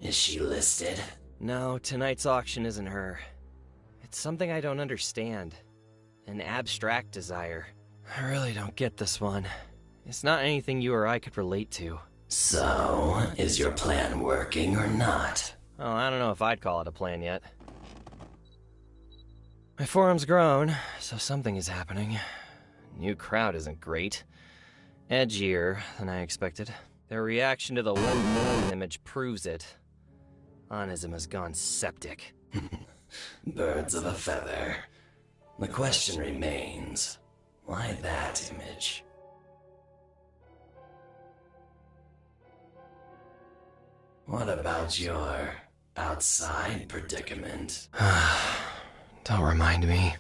Is she listed? No, tonight's auction isn't her. It's something I don't understand. An abstract desire. I really don't get this one. It's not anything you or I could relate to. So, is your plan working or not? Oh, I don't know if I'd call it a plan yet. My forum's grown, so something is happening. New crowd isn't great. Edgier than I expected. Their reaction to the one image proves it. Onism has gone septic. Birds of a feather. The question remains, why that image? What about your outside predicament? Don't remind me.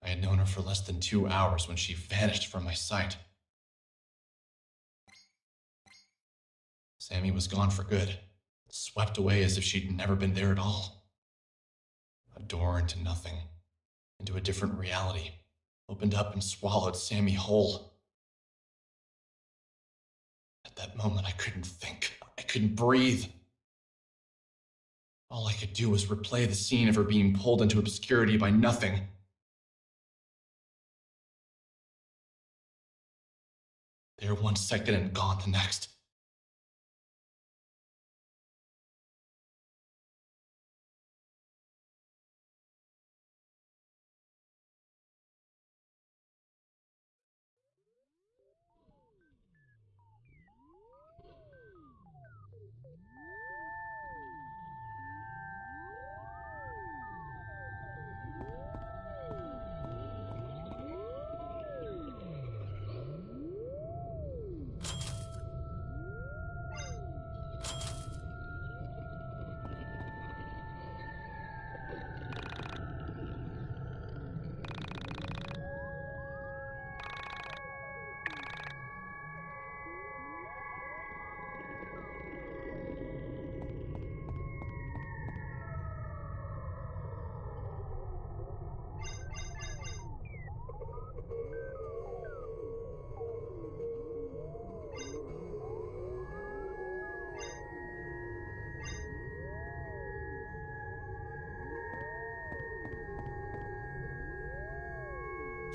I had known her for less than 2 hours when she vanished from my sight. Sammy was gone for good, swept away as if she'd never been there at all. A door into nothing, into a different reality, opened up and swallowed Sammy whole. At that moment, I couldn't think. I couldn't breathe. All I could do was replay the scene of her being pulled into obscurity by nothing. There 1 second and gone the next.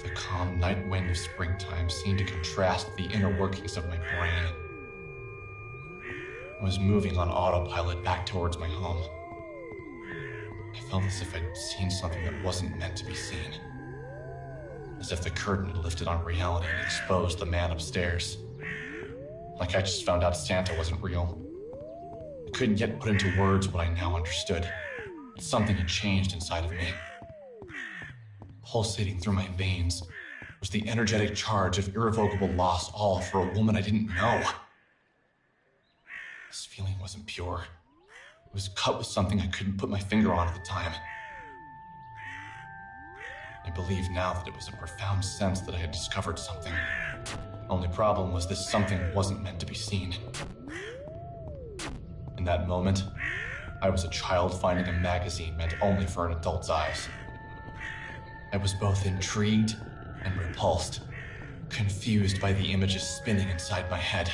The calm night wind of springtime seemed to contrast the inner workings of my brain. I was moving on autopilot back towards my home. I felt as if I'd seen something that wasn't meant to be seen. As if the curtain had lifted on reality and exposed the man upstairs. Like I just found out Santa wasn't real. I couldn't yet put into words what I now understood. But something had changed inside of me. Pulsating through my veins was the energetic charge of irrevocable loss, all for a woman I didn't know. This feeling wasn't pure. It was cut with something I couldn't put my finger on at the time. I believe now that it was a profound sense that I had discovered something. Only problem was this something wasn't meant to be seen. In that moment, I was a child finding a magazine meant only for an adult's eyes. I was both intrigued and repulsed, confused by the images spinning inside my head.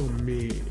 me.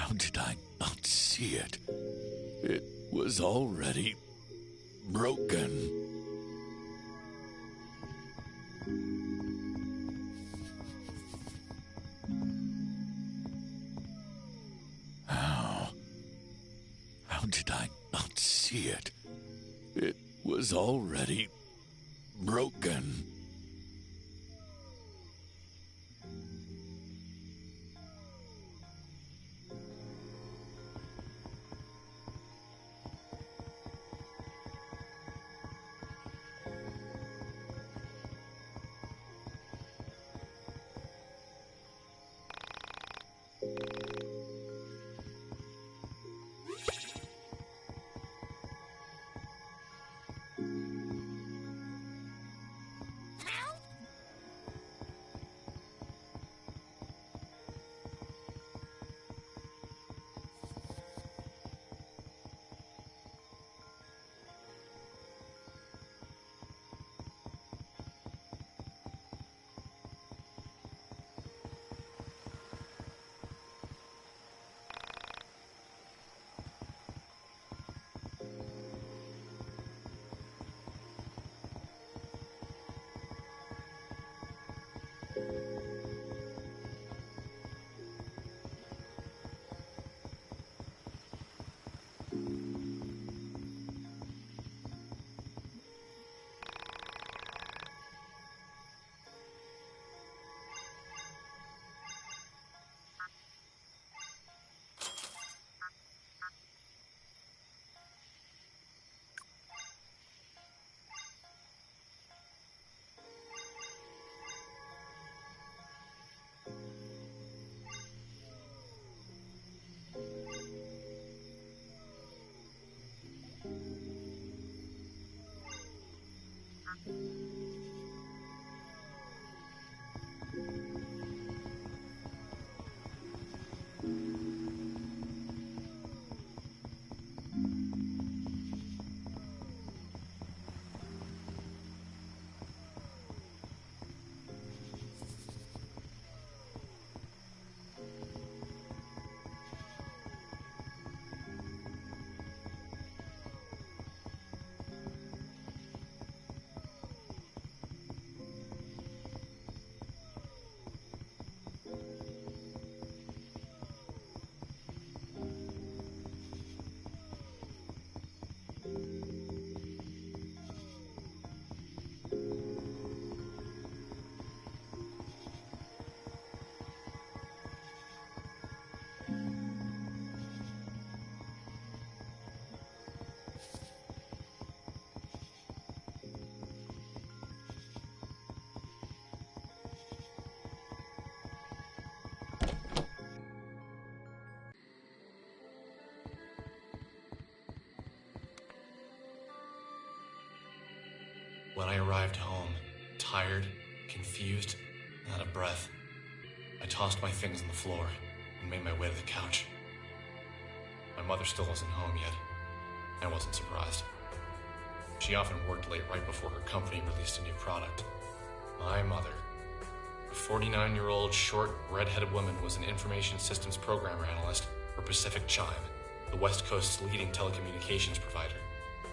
How did I not see it? It was already broken. How did I not see it? It was already broken. When I arrived home, tired, confused, and out of breath, I tossed my things on the floor and made my way to the couch. My mother still wasn't home yet. I wasn't surprised. She often worked late right before her company released a new product. My mother, a 49-year-old, short, red-headed woman, was an information systems programmer analyst for Pacific Chime, the West Coast's leading telecommunications provider.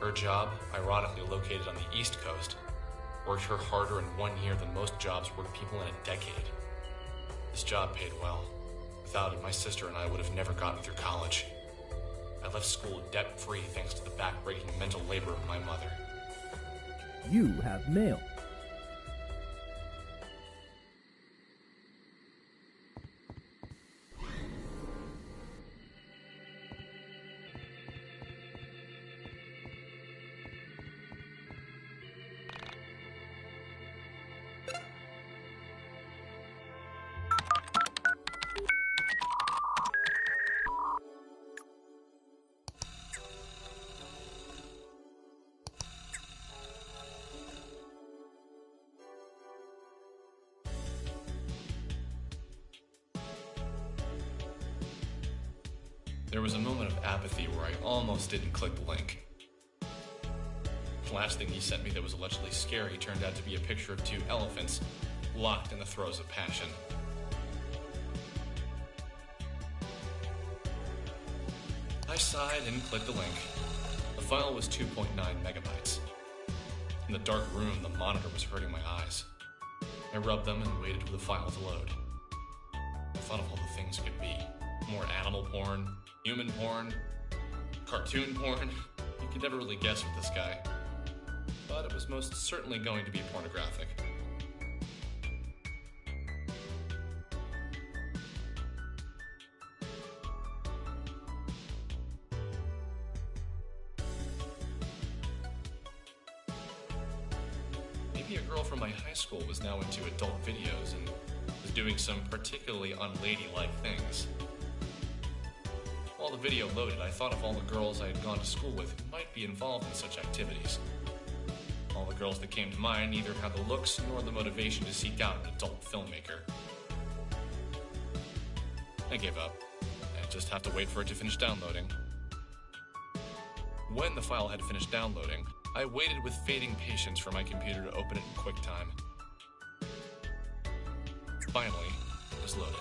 Her job, ironically located on the East Coast, worked her harder in 1 year than most jobs work people in a decade. This job paid well. Without it, my sister and I would have never gotten through college. I left school debt-free thanks to the back-breaking mental labor of my mother. You have mail. There was a moment of apathy where I almost didn't click the link. The last thing he sent me that was allegedly scary turned out to be a picture of 2 elephants locked in the throes of passion. I sighed and clicked the link. The file was 2.9 megabytes. In the dark room, the monitor was hurting my eyes. I rubbed them and waited for the file to load. I thought of all the things it could be. More animal porn, human porn, cartoon porn. You could never really guess with this guy. But it was most certainly going to be pornographic. Maybe a girl from my high school was now into adult videos and was doing some particularly unladylike things. While the video loaded, I thought of all the girls I had gone to school with who might be involved in such activities. All the girls that came to mind neither had the looks nor the motivation to seek out an adult filmmaker. I gave up. I just have to wait for it to finish downloading. When the file had finished downloading, I waited with fading patience for my computer to open it in QuickTime. Finally, it was loaded.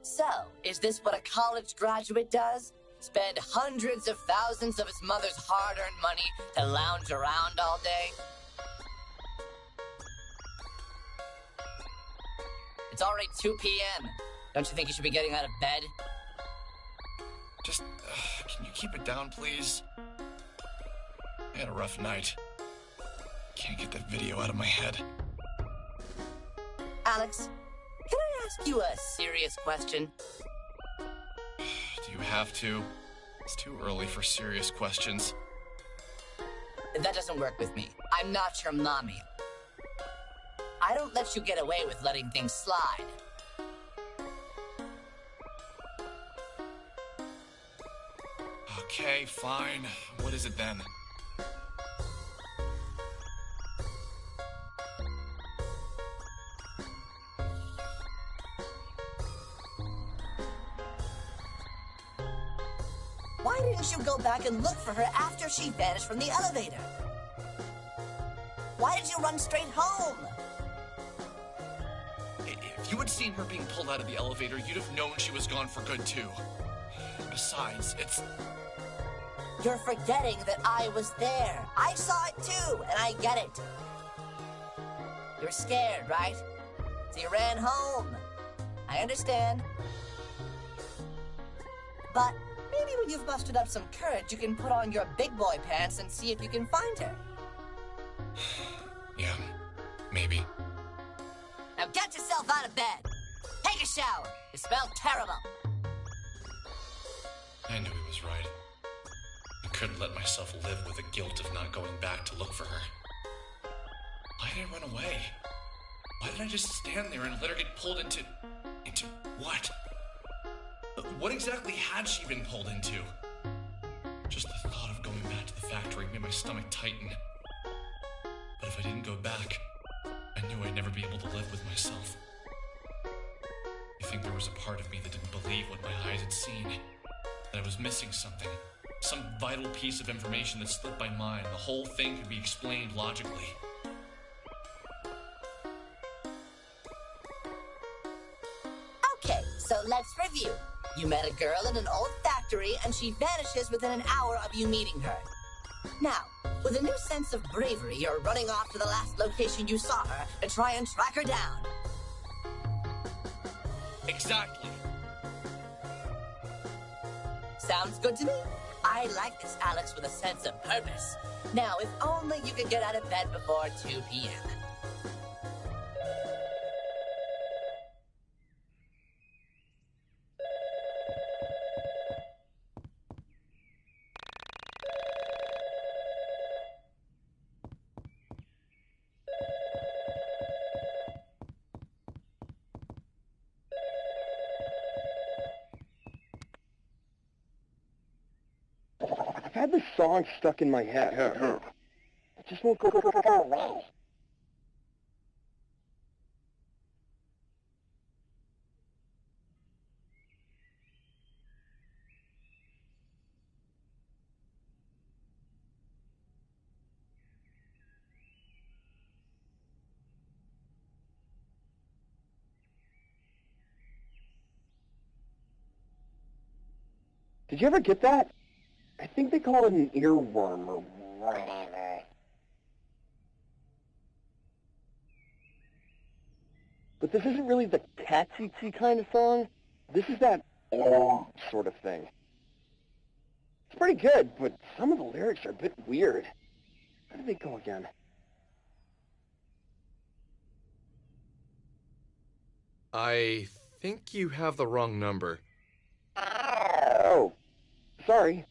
So, is this what a college graduate does? Spend hundreds of thousands of his mother's hard-earned money to lounge around all day? It's already 2 p.m. Don't you think you should be getting out of bed? Just, can you keep it down, please? I had a rough night. Can't get that video out of my head. Alex, can I ask you a serious question? Do you have to? It's too early for serious questions. That doesn't work with me. I'm not your mommy. I don't let you get away with letting things slide. Okay, fine. What is it then? Why didn't you go back and look for her after she vanished from the elevator? Why did you run straight home? If you had seen her being pulled out of the elevator, you'd have known she was gone for good, too. Besides, it's... You're forgetting that I was there. I saw it too, and I get it. You're scared, right? So you ran home. I understand. But maybe when you've mustered up some courage, you can put on your big boy pants and see if you can find her. Yeah, maybe. Now get yourself out of bed. Take a shower. You smell terrible. I knew he was right. I couldn't let myself live with the guilt of not going back to look for her. Why did I run away? Why did I just stand there and let her get pulled into... Into what? What exactly had she been pulled into? Just the thought of going back to the factory made my stomach tighten. But if I didn't go back, I knew I'd never be able to live with myself. I think there was a part of me that didn't believe what my eyes had seen. That I was missing something. Some vital piece of information that slipped my mind. The whole thing could be explained logically. Okay, so let's review. You met a girl in an old factory, and she vanishes within an hour of you meeting her. Now, with a new sense of bravery, you're running off to the last location you saw her to try and track her down. Exactly. Sounds good to me. I like this Alex with a sense of purpose. Now, if only you could get out of bed before 2 p.m. had this song stuck in my head. It just won't go away. Did you ever get that? I think they call it an earworm or whatever. But this isn't really the catchy kind of song. This is that sort of thing. It's pretty good, but some of the lyrics are a bit weird. How did they go again? I think you have the wrong number. Oh, sorry.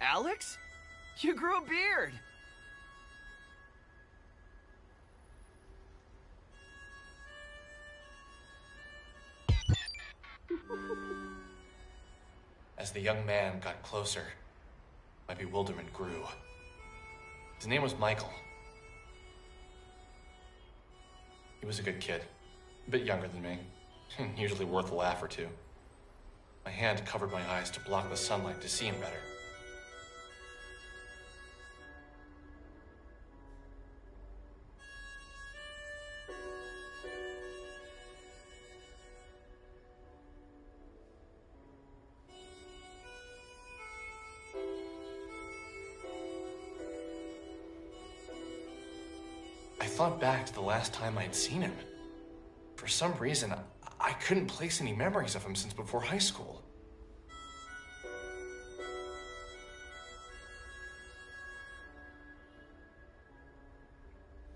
Alex? You grew a beard! As the young man got closer, my bewilderment grew. His name was Michael. He was a good kid, a bit younger than me, and usually worth a laugh or two. My hand covered my eyes to block the sunlight to see him better. I thought back to the last time I'd seen him. For some reason, I couldn't place any memories of him since before high school.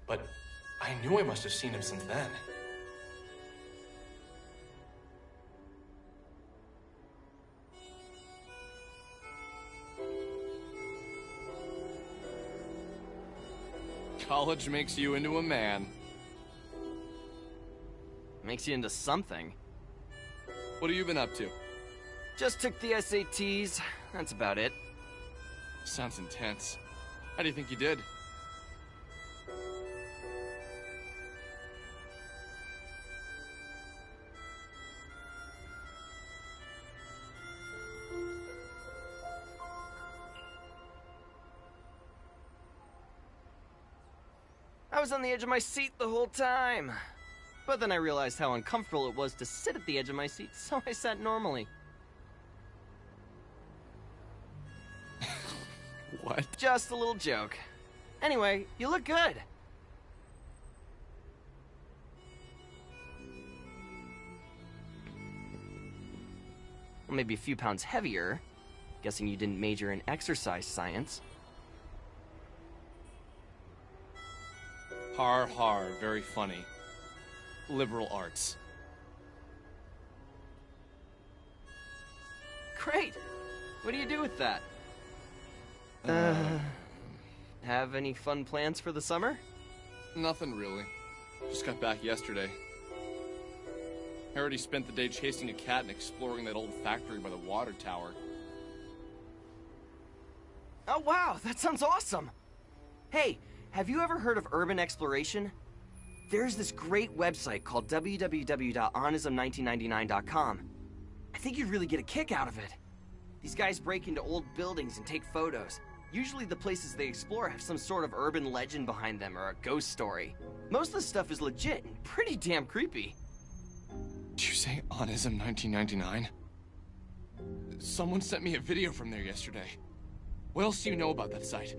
But I knew I must have seen him since then. College makes you into a man. Makes you into something. What have you been up to? Just took the SATs. That's about it. Sounds intense. How do you think you did? I was on the edge of my seat the whole time. But then I realized how uncomfortable it was to sit at the edge of my seat, so I sat normally. What? Just a little joke. Anyway, you look good. Well, maybe a few pounds heavier. Guessing you didn't major in exercise science. Har har, very funny. Liberal arts. Great! What do you do with that? Have any fun plans for the summer? Nothing really. Just got back yesterday. I already spent the day chasing a cat and exploring that old factory by the water tower. Oh wow, that sounds awesome! Hey, have you ever heard of urban exploration? There's this great website called www.onism1999.com. I think you'd really get a kick out of it. These guys break into old buildings and take photos. Usually the places they explore have some sort of urban legend behind them or a ghost story. Most of the stuff is legit and pretty damn creepy. Did you say Onism 1999? Someone sent me a video from there yesterday. What else do you know about that site?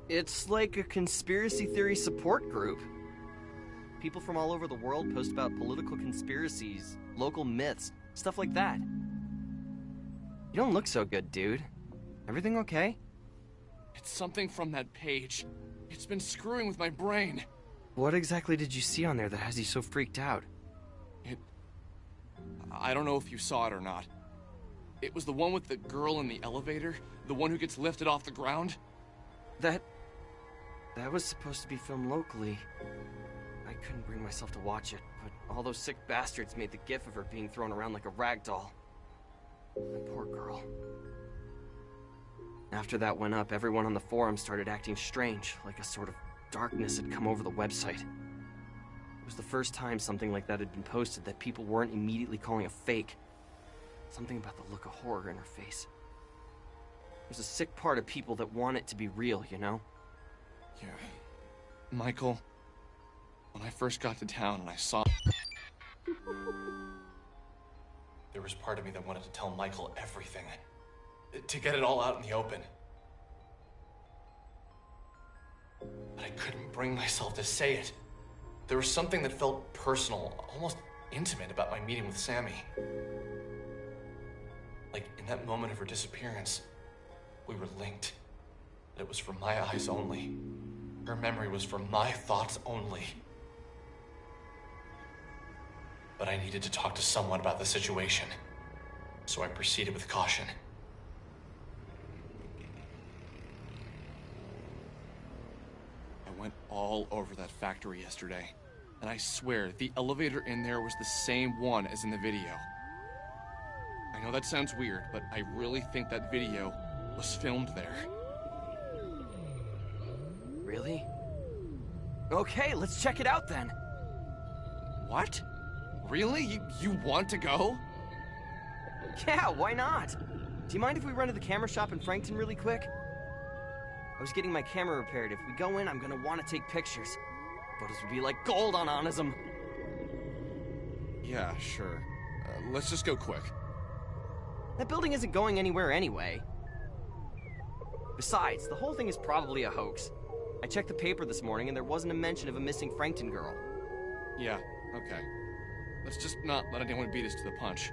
It's like a conspiracy theory support group. People from all over the world post about political conspiracies, local myths, stuff like that. You don't look so good, dude. Everything okay? It's something from that page. It's been screwing with my brain. What exactly did you see on there that has you so freaked out? I don't know if you saw it or not. It was the one with the girl in the elevator, the one who gets lifted off the ground. That was supposed to be filmed locally. I couldn't bring myself to watch it, but all those sick bastards made the gif of her being thrown around like a rag doll. That poor girl. After that went up, everyone on the forum started acting strange, like a sort of darkness had come over the website. It was the first time something like that had been posted that people weren't immediately calling a fake. Something about the look of horror in her face. There's a sick part of people that want it to be real, you know? Yeah. Michael, when I first got to town and I saw... There was part of me that wanted to tell Michael everything. To get it all out in the open. But I couldn't bring myself to say it. There was something that felt personal, almost intimate about my meeting with Sammy. Like, in that moment of her disappearance, we were linked. It was from my eyes only. Her memory was from my thoughts only. But I needed to talk to someone about the situation, so I proceeded with caution. all over that factory yesterday. And I swear, the elevator in there was the same one as in the video. I know that sounds weird, but I really think that video was filmed there. Really? Okay, let's check it out then. What? Really? You want to go? Yeah, why not? Do you mind if we run to the camera shop in Frankton really quick? I was getting my camera repaired. If we go in, I'm gonna want to take pictures. Photos would be like gold on Onism. Yeah, sure. Let's just go quick. That building isn't going anywhere anyway. Besides, the whole thing is probably a hoax. I checked the paper this morning and there wasn't a mention of a missing Frankton girl. Yeah, okay. Let's just not let anyone beat us to the punch.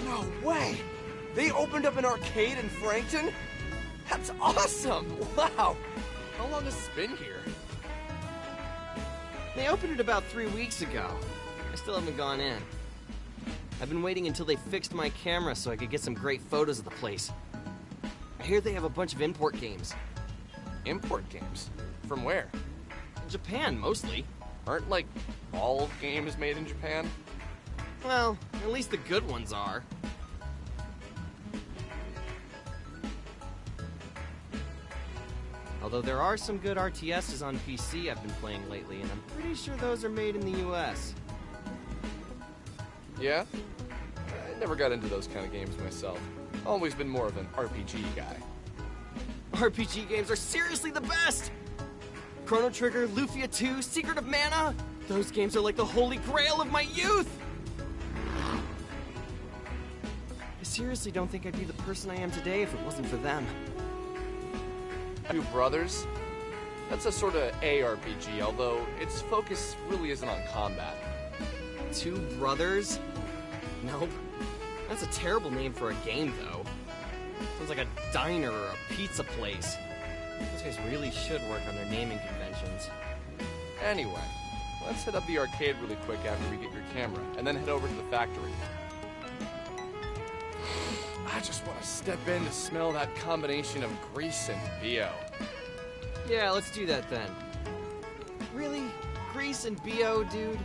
No way! They opened up an arcade in Frankton? That's awesome! Wow! How long has this been here? They opened it about 3 weeks ago. I still haven't gone in. I've been waiting until they fixed my camera so I could get some great photos of the place. I hear they have a bunch of import games. Import games? From where? Japan, mostly. Aren't, like, all games made in Japan? Well, at least the good ones are. Although there are some good RTSs on PC I've been playing lately, and I'm pretty sure those are made in the US. Yeah? I never got into those kind of games myself. Always been more of an RPG guy. RPG games are seriously the best! Chrono Trigger, Lufia 2, Secret of Mana! Those games are like the holy grail of my youth! I seriously don't think I'd be the person I am today if it wasn't for them. Two Brothers? That's a sort of ARPG, although its focus really isn't on combat. Two Brothers? Nope. That's a terrible name for a game, though. Sounds like a diner or a pizza place. Those guys really should work on their naming conventions. Anyway, let's hit up the arcade really quick after we get your camera, and then head over to the factory. I just want to step in to smell that combination of grease and BO. Yeah, let's do that then. Really? Grease and BO, dude?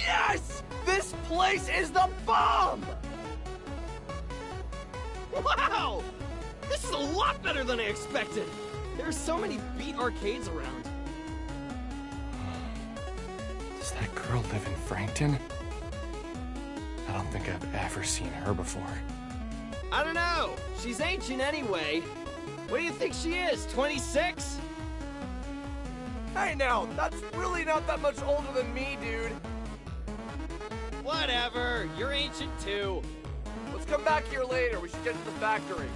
Yes! This place is the bomb! Wow! This is a lot better than I expected! There's so many beat arcades around. Does that girl live in Frankton? I don't think I've ever seen her before. I don't know. She's ancient anyway. What do you think she is, 26? Hey now, that's really not that much older than me, dude. Whatever, you're ancient too. Let's come back here later. We should get to the factory.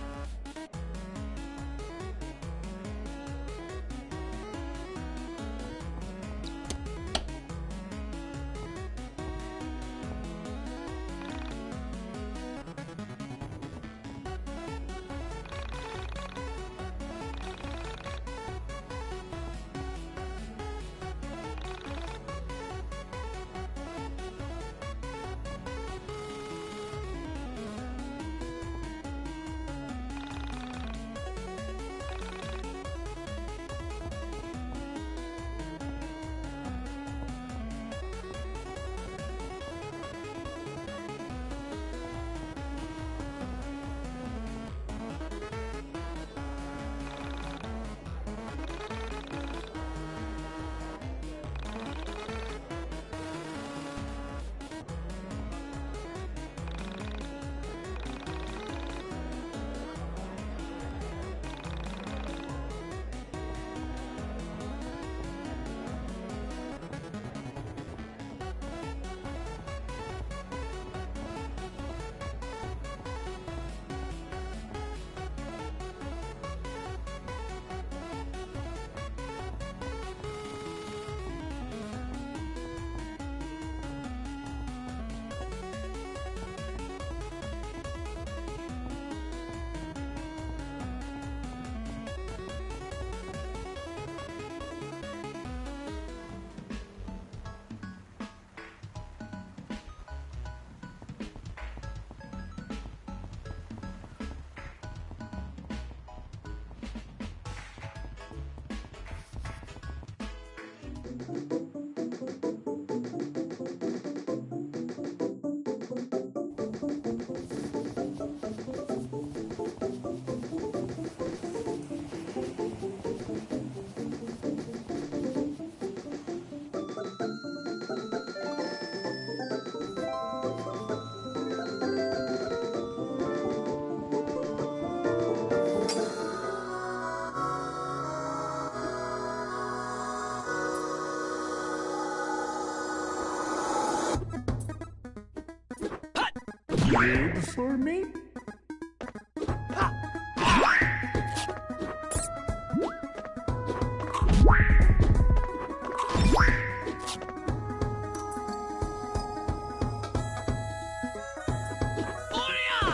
Good for me?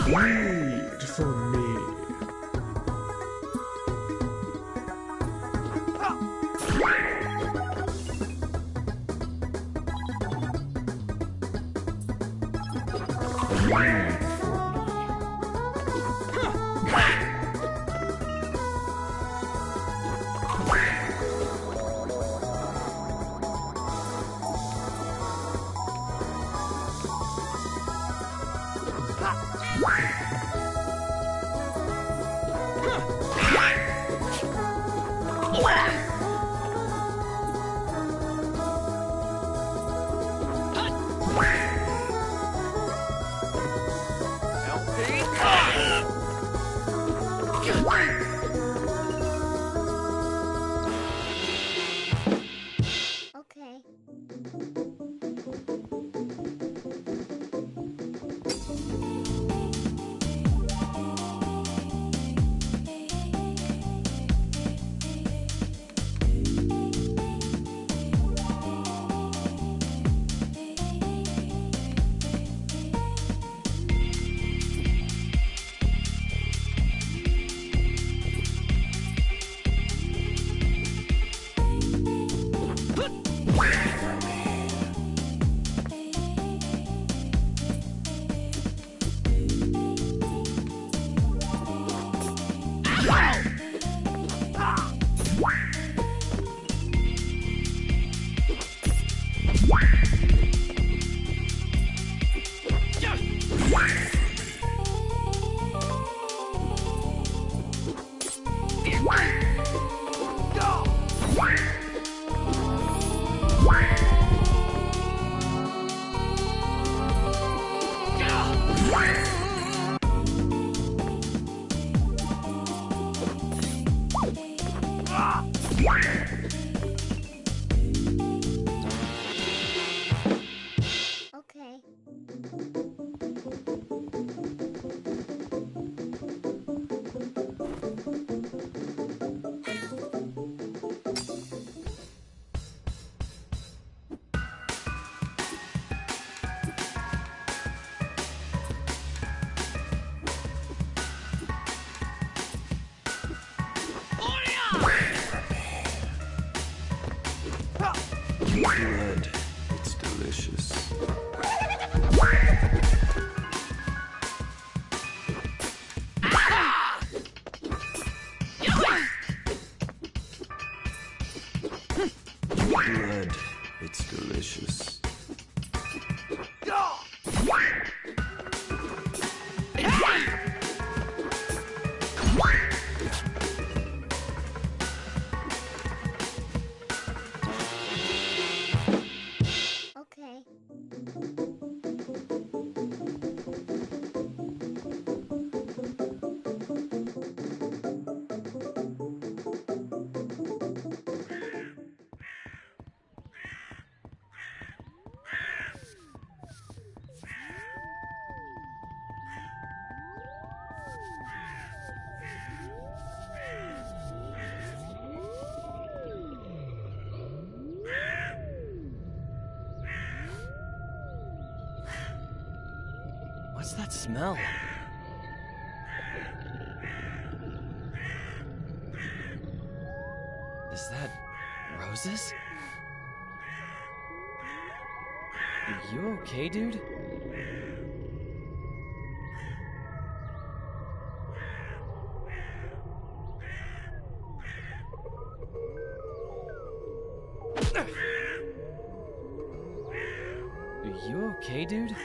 Wait for me. Okay. Okay. Good. It's delicious. Good. It's delicious. Okay. What's that smell? Is that roses? You okay, dude? You okay, dude?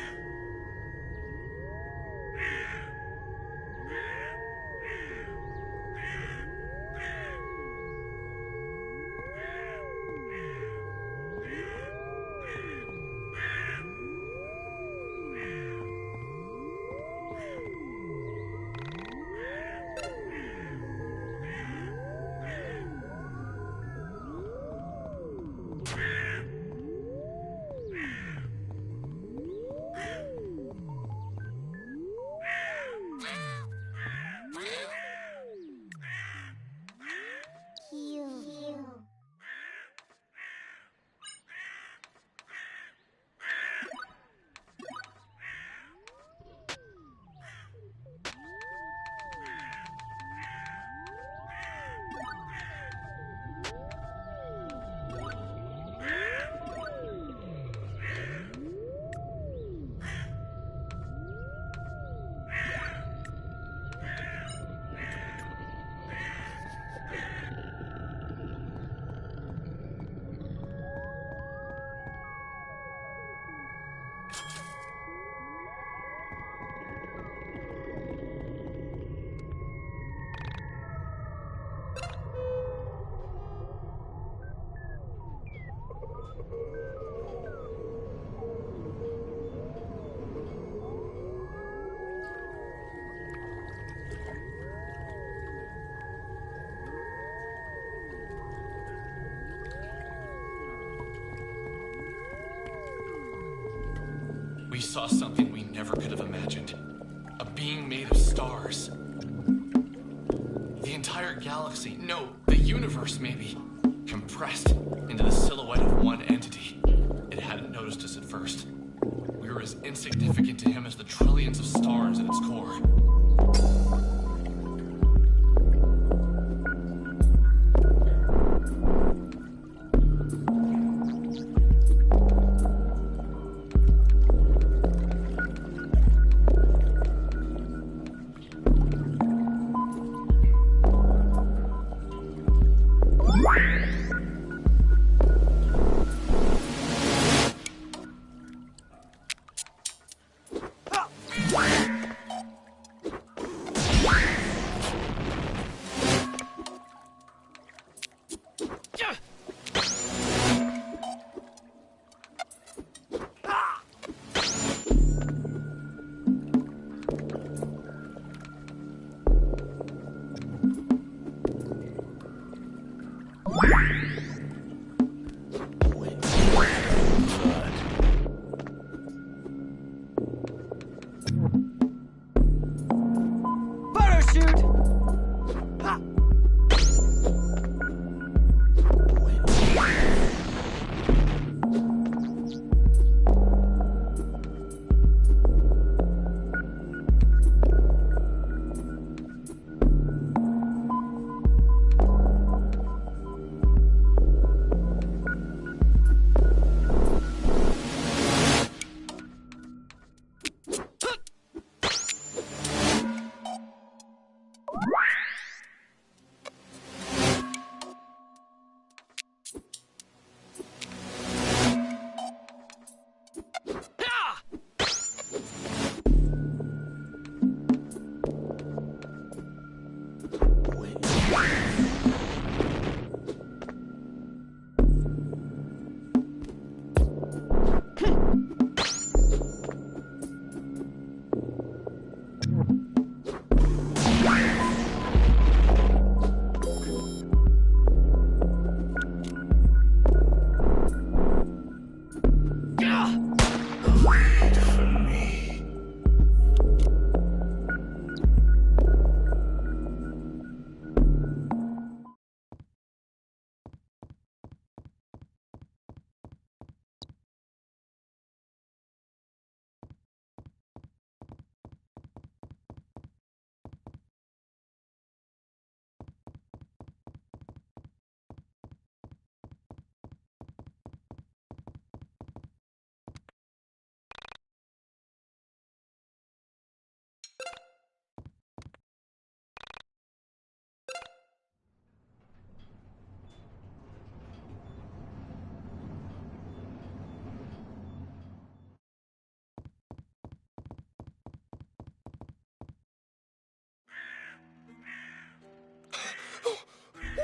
saw something we never could have imagined. A being made of stars. The entire galaxy, no, the universe maybe, compressed into the silhouette of one entity. It hadn't noticed us at first. We were as insignificant to him as the trillions of stars at its core.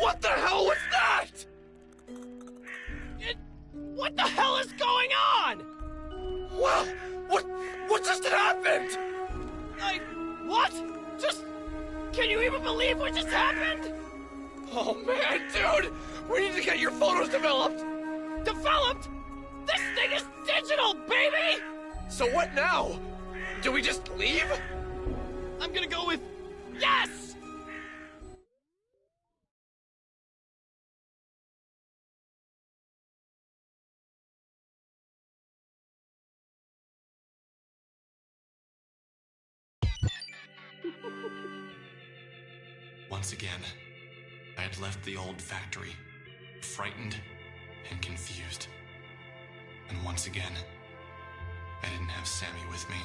What the hell was that? What the hell is going on? Wow, what just happened? What? Can you even believe what just happened? Oh man, dude, we need to get your photos developed. Developed? This thing is digital, baby! So what now? Do we just leave? I'm gonna go with yes! Once again, I had left the old factory, frightened and confused. And once again, I didn't have Sammy with me.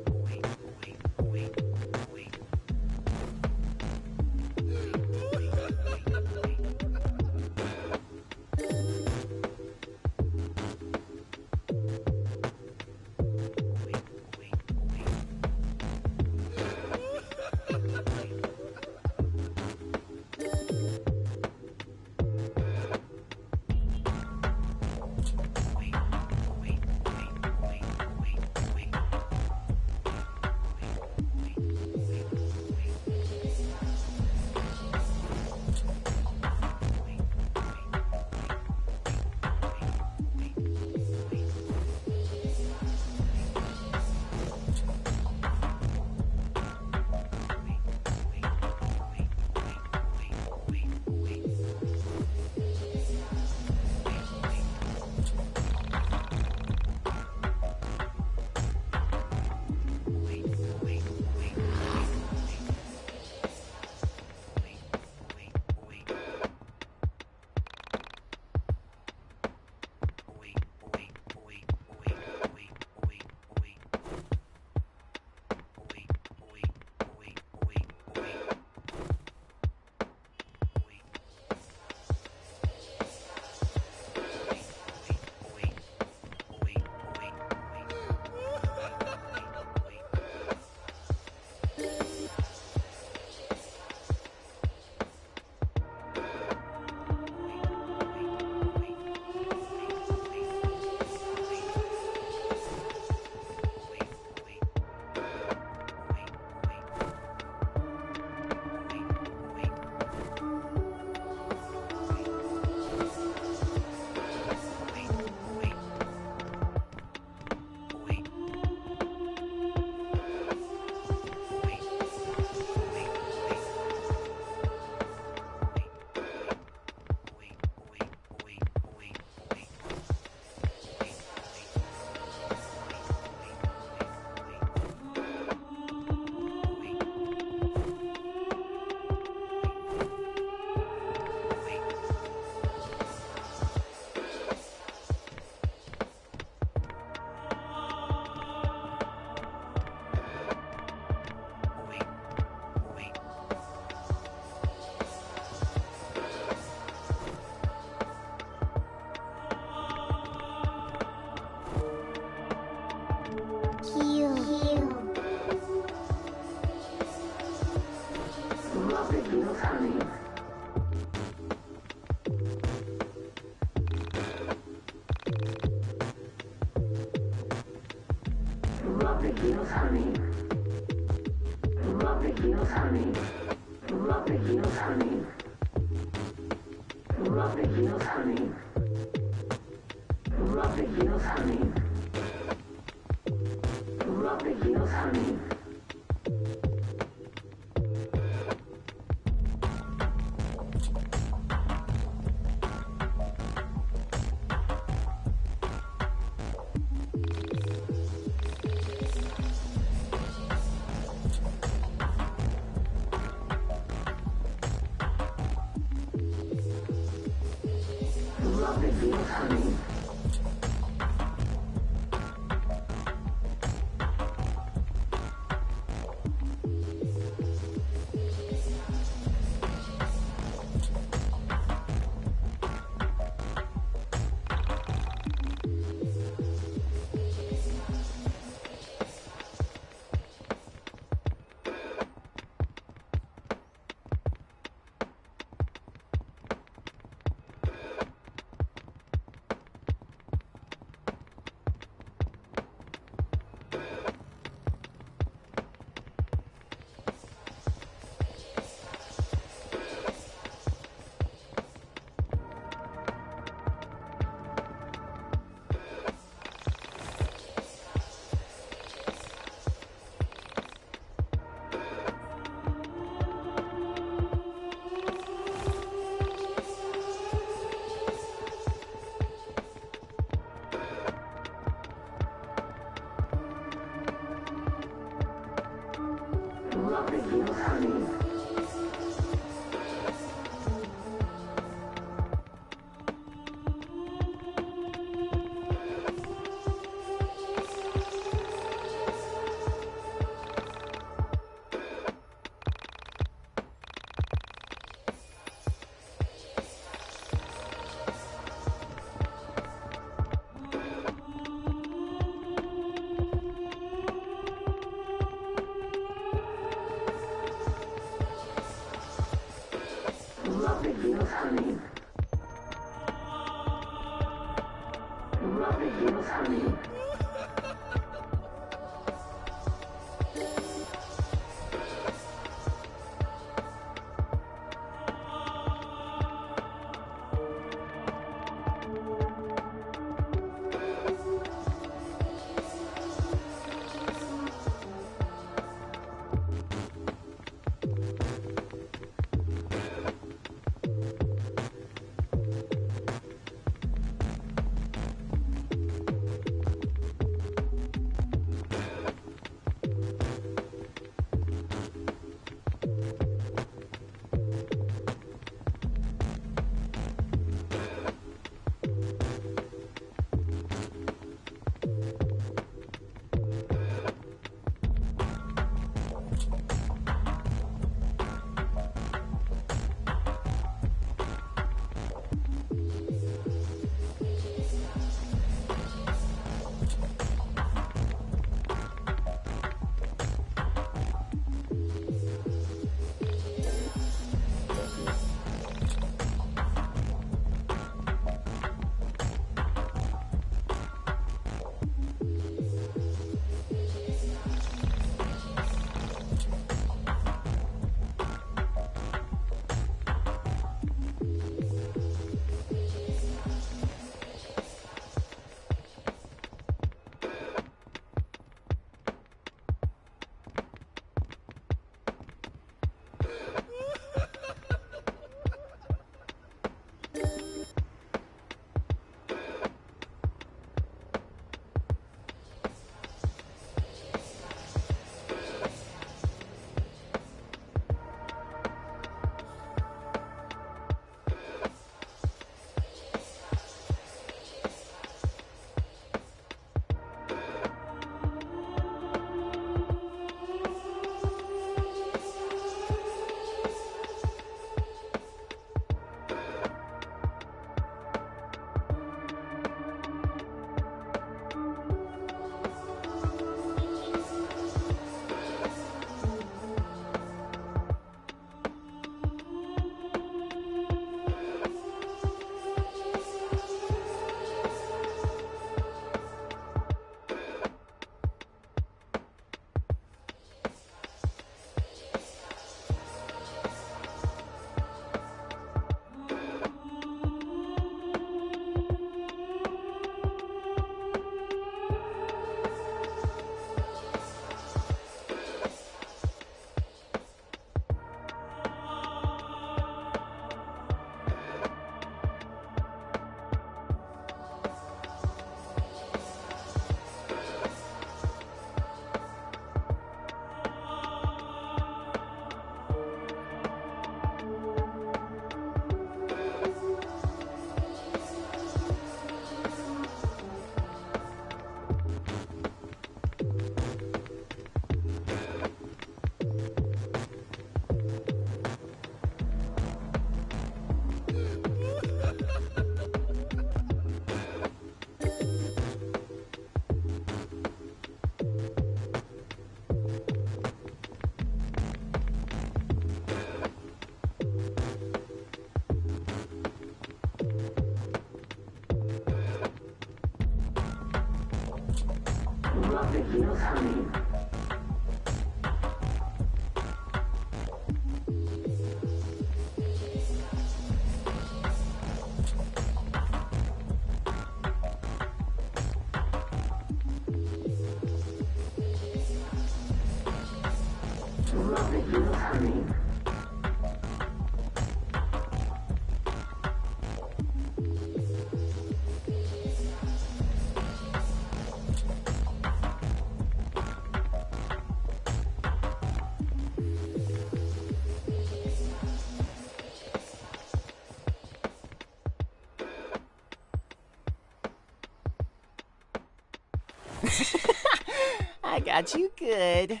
I got you good.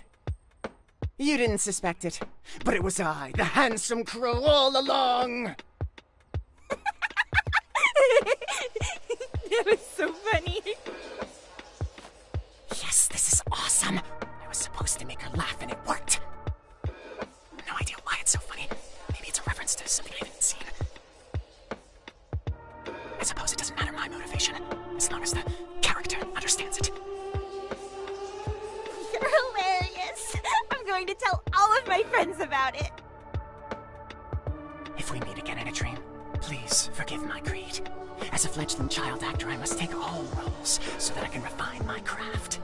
You didn't suspect it, but it was I, the handsome crow, all along! That was so funny. Yes, this is awesome. I was supposed to make her laugh and it worked. No idea why it's so funny. Maybe it's a reference to something I didn't see. I suppose it doesn't matter my motivation, as long as the character understands it. You're hilarious. I'm going to tell all of my friends about it. If we meet again in a dream, please forgive my greed. As a fledgling child actor, I must take all roles so that I can refine my craft.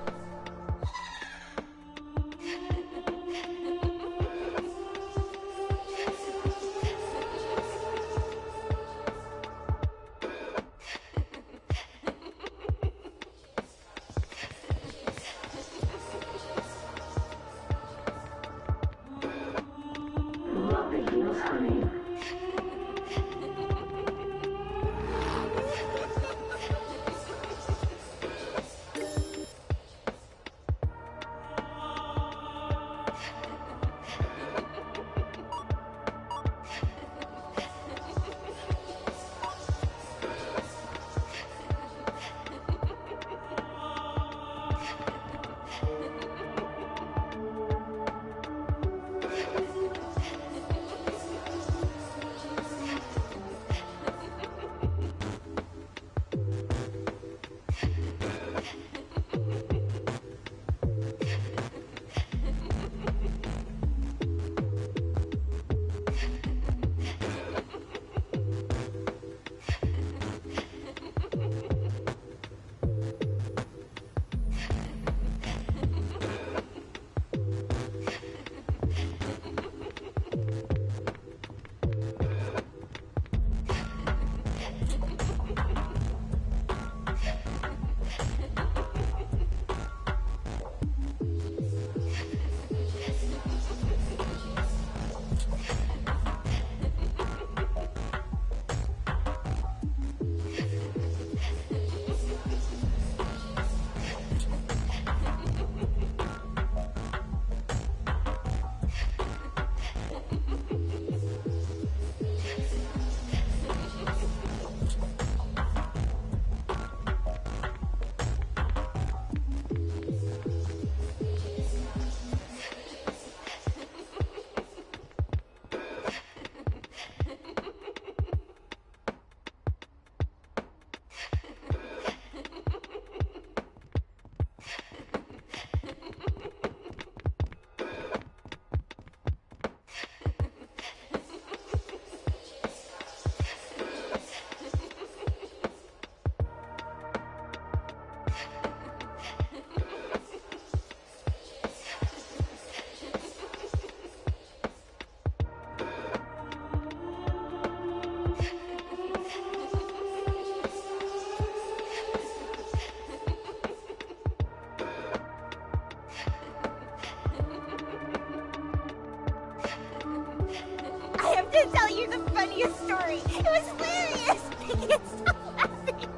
to tell you the funniest story. It was hilarious. I can't stop laughing.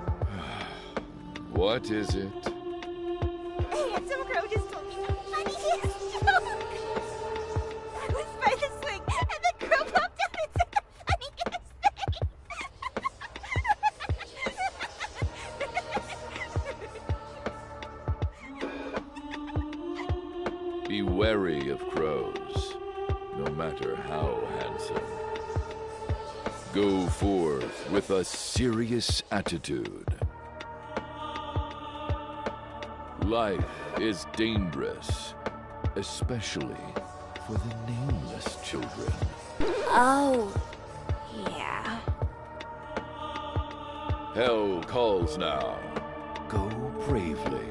What is it? Handsome Crow just told me the funniest joke. I was by the swing, and the crow popped out and said the funniest thing. Be wary of crows, no matter how handsome. Go forth with a serious attitude. Life is dangerous, especially for the nameless children. Oh, yeah. Hell calls now. Go bravely.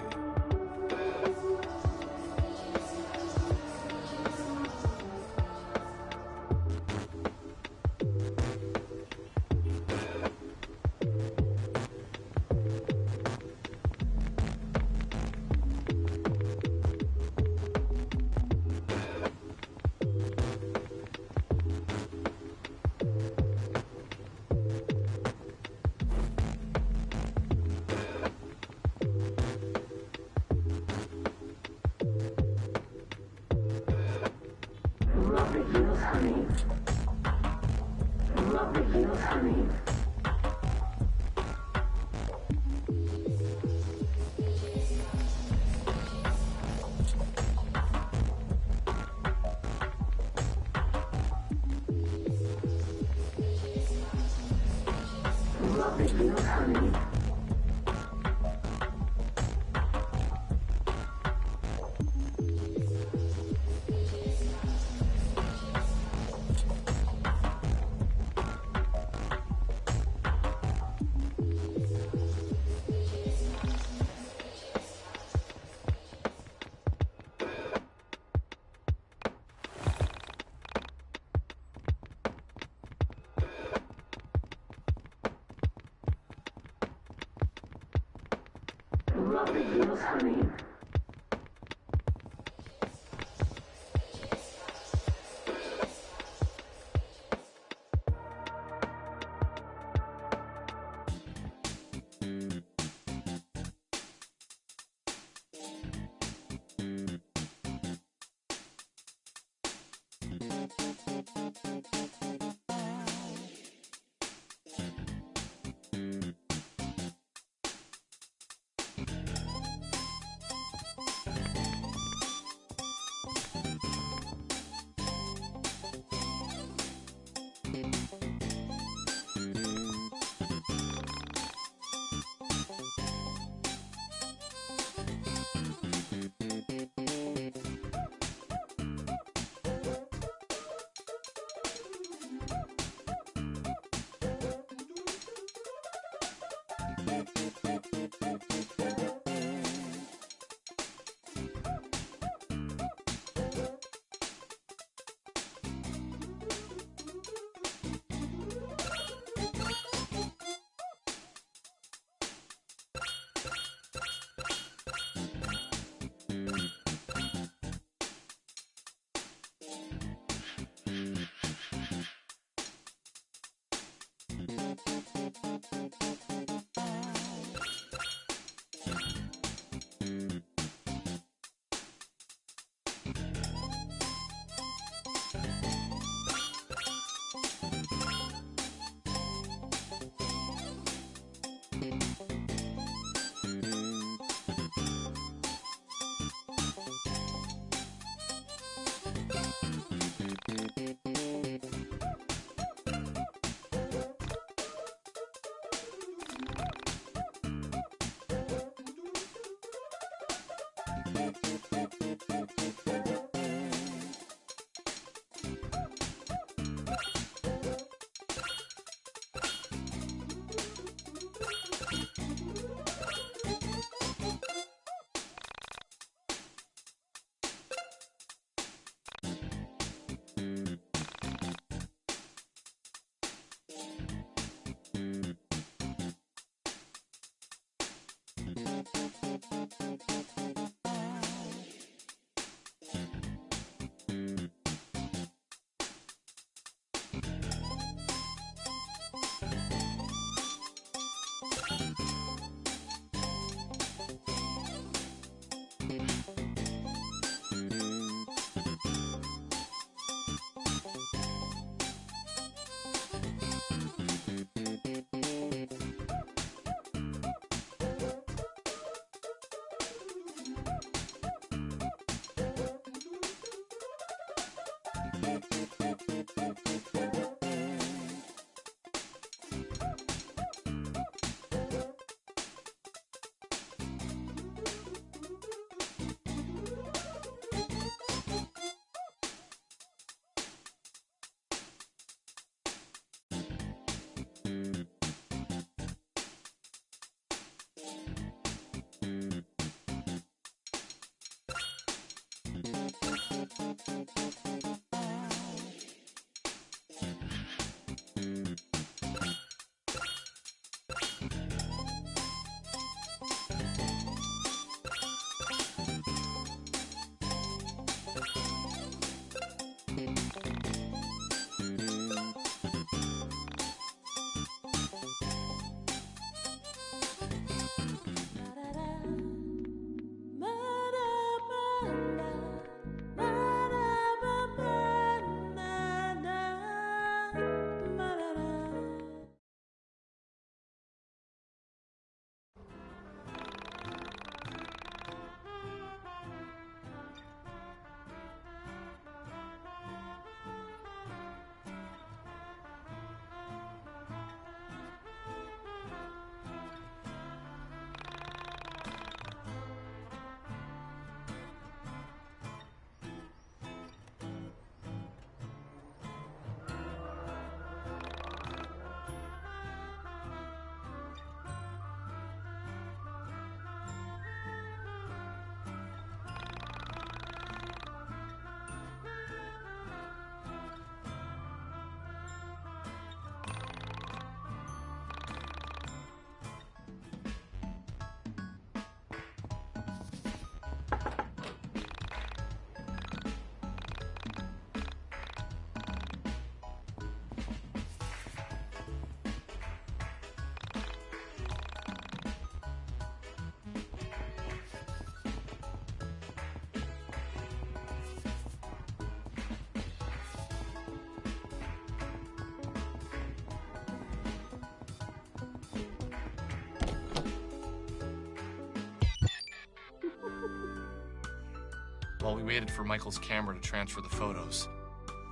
While we waited for Michael's camera to transfer the photos,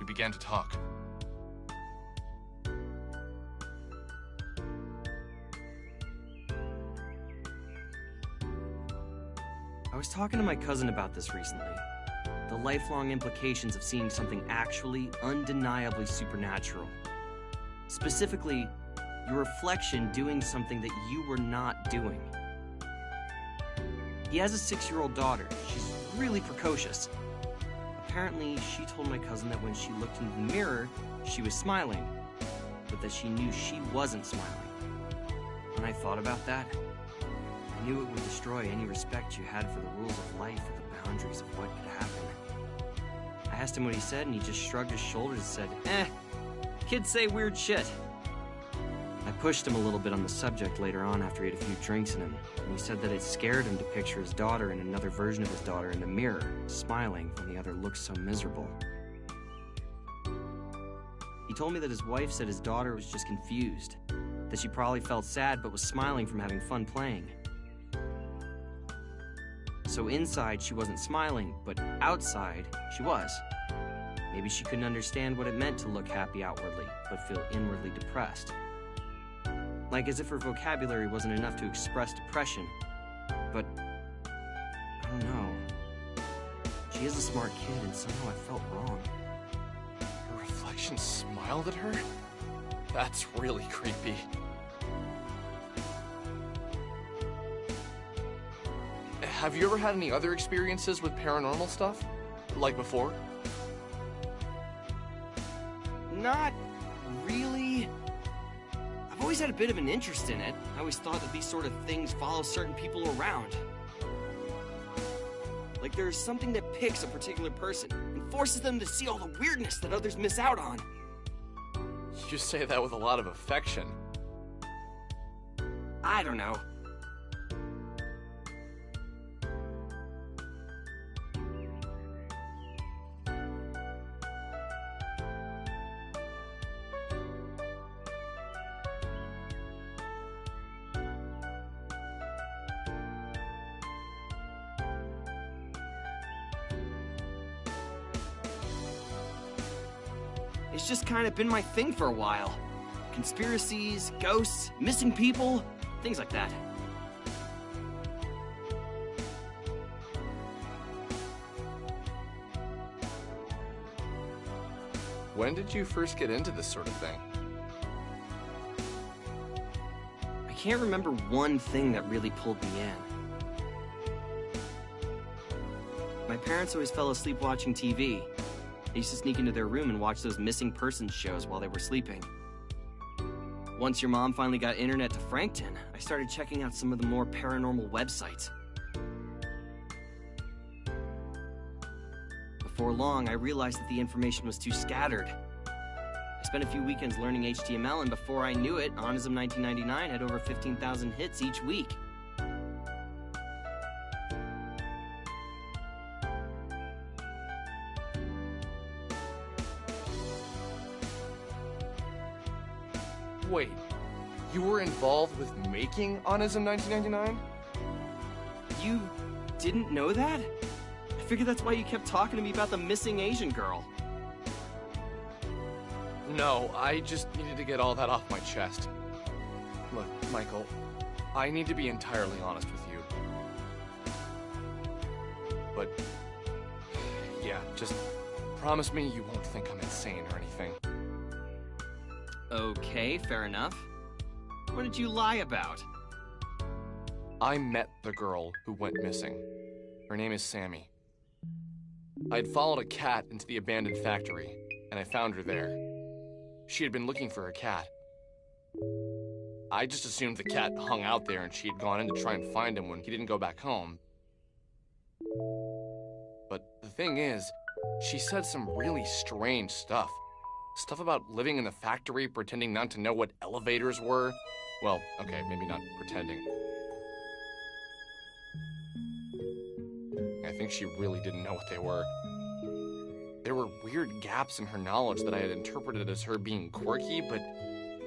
we began to talk. I was talking to my cousin about this recently. The lifelong implications of seeing something actually, undeniably supernatural. Specifically, your reflection doing something that you were not doing. He has a 6-year-old daughter. She's really precocious. Apparently, she told my cousin that when she looked into the mirror, she was smiling, but that she knew she wasn't smiling. When I thought about that, I knew it would destroy any respect you had for the rules of life or the boundaries of what could happen. I asked him what he said, and he just shrugged his shoulders and said, kids say weird shit. I pushed him a little bit on the subject later on after he had a few drinks in him, and he said that it scared him to picture his daughter and another version of his daughter in the mirror, smiling when the other looked so miserable. He told me that his wife said his daughter was just confused, that she probably felt sad but was smiling from having fun playing. So inside she wasn't smiling, but outside she was. Maybe she couldn't understand what it meant to look happy outwardly, but feel inwardly depressed. Like as if her vocabulary wasn't enough to express depression. But, I don't know. She is a smart kid, and somehow I felt wrong. Her reflection smiled at her? That's really creepy. Have you ever had any other experiences with paranormal stuff? Like before? Not really. I've always had a bit of an interest in it. I always thought that these sort of things follow certain people around. Like there's something that picks a particular person and forces them to see all the weirdness that others miss out on. You say that with a lot of affection. I don't know. It's just kind of been my thing for a while. Conspiracies, ghosts, missing people, things like that. When did you first get into this sort of thing? I can't remember one thing that really pulled me in. My parents always fell asleep watching TV. I used to sneak into their room and watch those missing persons shows while they were sleeping. Once your mom finally got internet to Frankton, I started checking out some of the more paranormal websites. Before long, I realized that the information was too scattered. I spent a few weekends learning HTML, and before I knew it, Onism 1999 had over 15,000 hits each week. Wait, you were involved with making Onism 1999? You didn't know that? I figured that's why you kept talking to me about the missing Asian girl. No, I just needed to get all that off my chest. Look, Michael, I need to be entirely honest with you. But, yeah, just promise me you won't think I'm insane or anything. Okay, fair enough. What did you lie about? I met the girl who went missing. Her name is Sammy. I'd followed a cat into the abandoned factory, and I found her there. She had been looking for her cat. I just assumed the cat hung out there and she had gone in to try and find him when he didn't go back home. But the thing is, she said some really strange stuff. Stuff about living in the factory, pretending not to know what elevators were. Well, okay, maybe not pretending. I think she really didn't know what they were. There were weird gaps in her knowledge that I had interpreted as her being quirky, but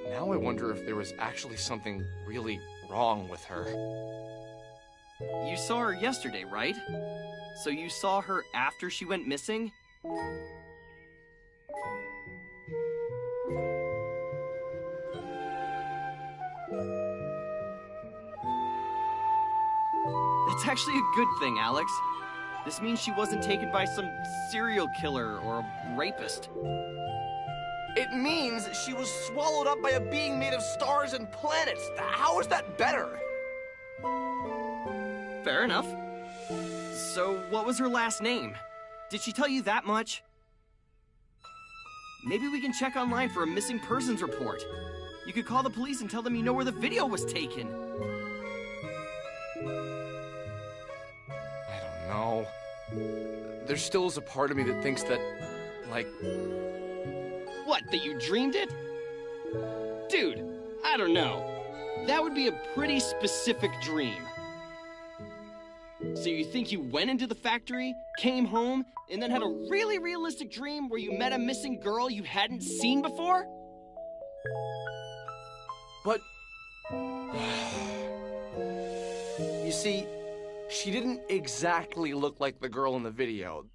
now I wonder if there was actually something really wrong with her. You saw her yesterday, right? So you saw her after she went missing? That's actually a good thing, Alex. This means she wasn't taken by some serial killer or a rapist. It means she was swallowed up by a being made of stars and planets. How is that better? Fair enough. So, what was her last name? Did she tell you that much? Maybe we can check online for a missing persons report. You could call the police and tell them you know where the video was taken. I don't know. There still is a part of me that thinks that, like... What, that you dreamed it? Dude, I don't know. That would be a pretty specific dream. So you think you went into the factory, came home, and then had a really realistic dream where you met a missing girl you hadn't seen before? But... You see, she didn't exactly look like the girl in the video.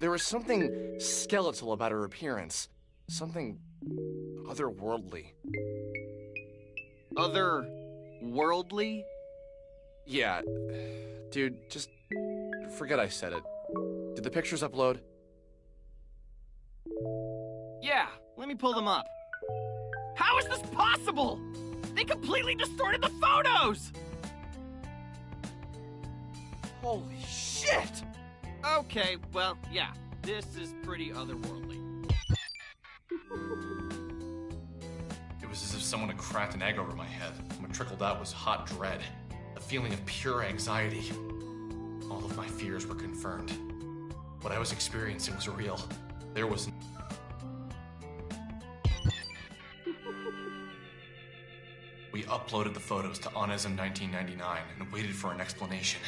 There was something skeletal about her appearance. Something otherworldly. Otherworldly? Yeah. Dude, just forget I said it. Did the pictures upload? Yeah, let me pull them up. How is this possible? They completely distorted the photos! Holy shit! Okay, well, yeah, this is pretty otherworldly. It was as if someone had cracked an egg over my head, and what trickled out was hot dread. A feeling of pure anxiety. All of my fears were confirmed. What I was experiencing was real. There was... We uploaded the photos to Onism 1999 and waited for an explanation.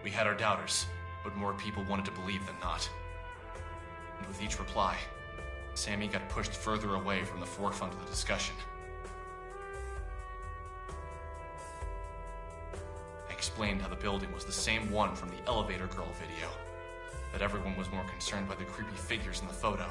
We had our doubters, but more people wanted to believe than not. And with each reply, Sammy got pushed further away from the forefront of the discussion. I explained how the building was the same one from the elevator girl video, that everyone was more concerned by the creepy figures in the photo.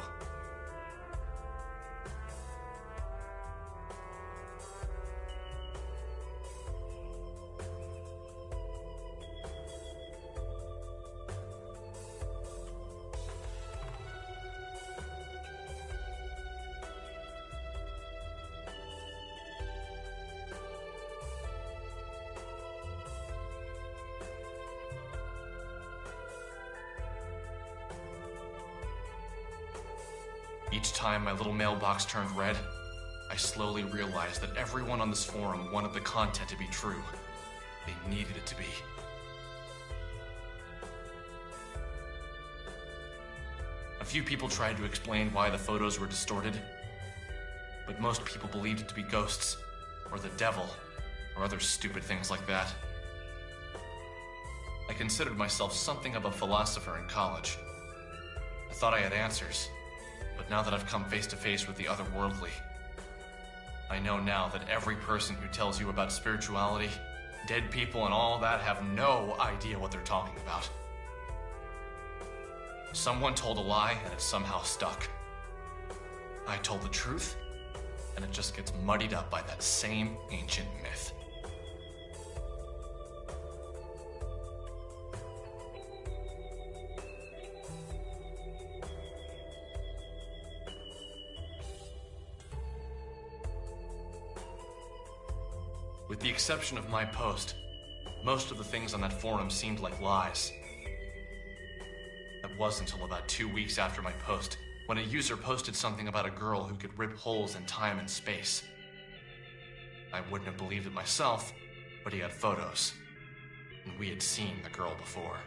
Each time my little mailbox turned red, I slowly realized that everyone on this forum wanted the content to be true. They needed it to be. A few people tried to explain why the photos were distorted, but most people believed it to be ghosts, or the devil, or other stupid things like that. I considered myself something of a philosopher in college. I thought I had answers, but now that I've come face to face with the otherworldly, I know now that every person who tells you about spirituality, dead people, and all that have no idea what they're talking about. Someone told a lie and it somehow stuck. I told the truth, and it just gets muddied up by that same ancient myth. With the exception of my post, most of the things on that forum seemed like lies. That was until about 2 weeks after my post, when a user posted something about a girl who could rip holes in time and space. I wouldn't have believed it myself, but he had photos, and we had seen the girl before.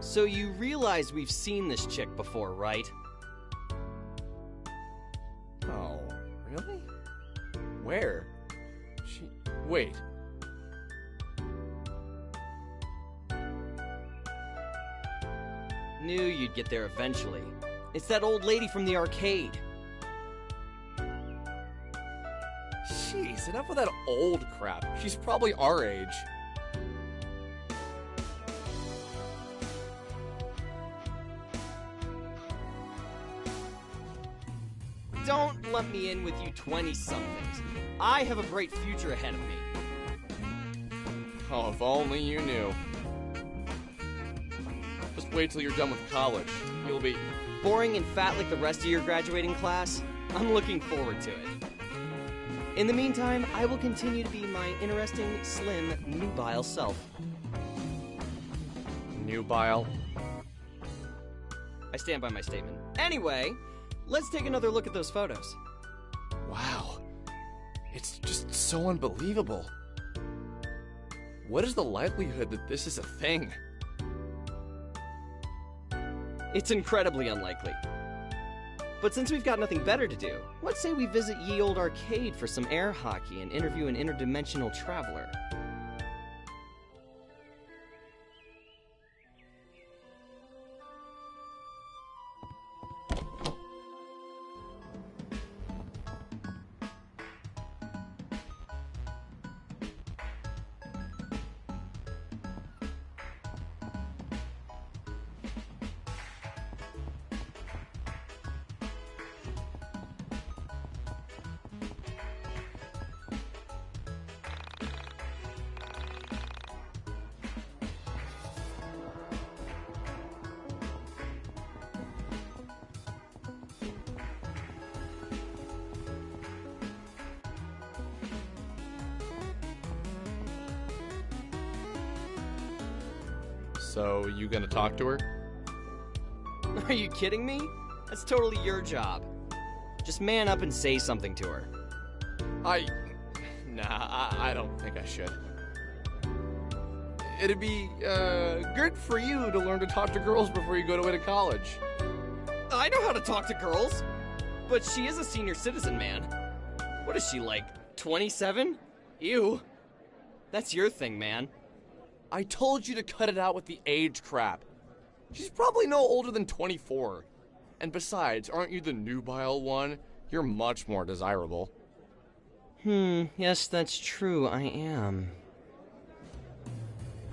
So you realize we've seen this chick before, right? Oh, really? Where? Wait. Knew you'd get there eventually. It's that old lady from the arcade. Jeez, enough of that old crap. She's probably our age. Don't lump me in with you 20-somethings. I have a bright future ahead of me. Oh, if only you knew. Just wait till you're done with college. You'll be boring and fat like the rest of your graduating class. I'm looking forward to it. In the meantime, I will continue to be my interesting, slim, nubile self. Nubile? I stand by my statement. Anyway, let's take another look at those photos. Wow. It's just so unbelievable. What is the likelihood that this is a thing? It's incredibly unlikely. But since we've got nothing better to do, let's say we visit Ye Olde Arcade for some air hockey and interview an interdimensional traveler. So, you gonna talk to her? Are you kidding me? That's totally your job. Just man up and say something to her. I don't think I should. It'd be, good for you to learn to talk to girls before you go away to college. I know how to talk to girls, but she is a senior citizen, man. What is she, like, 27? Ew. That's your thing, man. I told you to cut it out with the age crap. She's probably no older than 24. And besides, aren't you the nubile one? You're much more desirable. Yes, that's true, I am.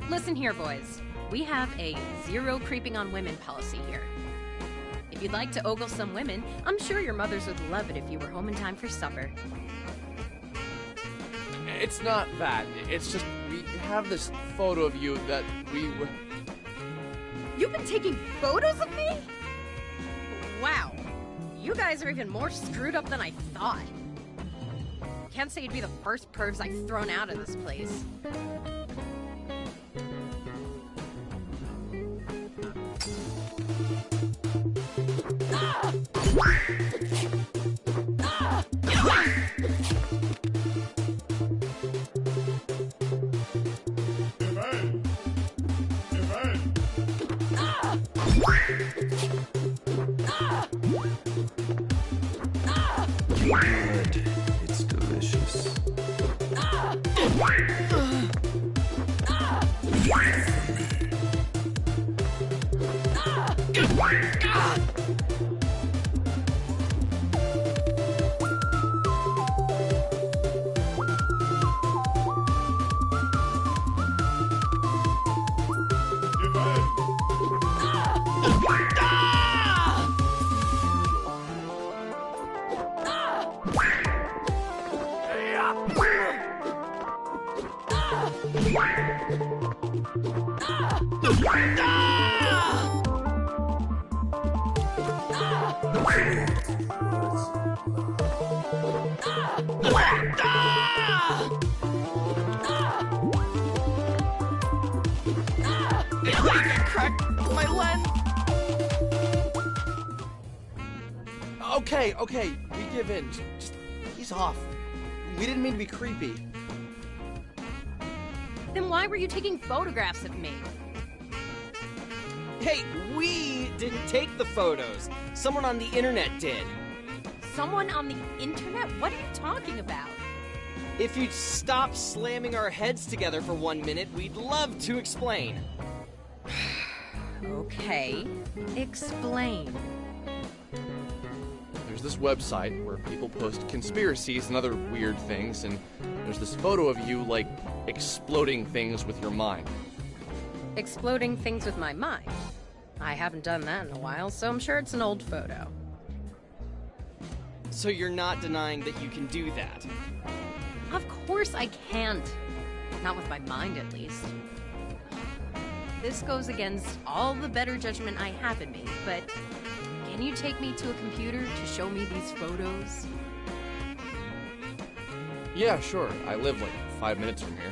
Listen here, boys. We have a zero creeping on women policy here. If you'd like to ogle some women, I'm sure your mothers would love it if you were home in time for supper. It's not that. It's just we have this photo of you that we were... You've been taking photos of me? Wow. You guys are even more screwed up than I thought. can't say you'd be the first pervs I've thrown out of this place. Good. It's delicious. Okay, we give in. Just he's off. We didn't mean to be creepy. Then why were you taking photographs of me? Hey, we didn't take the photos. Someone on the internet did. Someone on the internet? What are you talking about? If you'd stop slamming our heads together for 1 minute, we'd love to explain. Okay, explain. There's this website where people post conspiracies and other weird things, and there's this photo of you, like, exploding things with your mind. Exploding things with my mind. I haven't done that in a while, so I'm sure it's an old photo. So you're not denying that you can do that? Of course I can't. Not with my mind, at least. This goes against all the better judgment I have in me, but can you take me to a computer to show me these photos? Yeah, sure. I live like 5 minutes from here.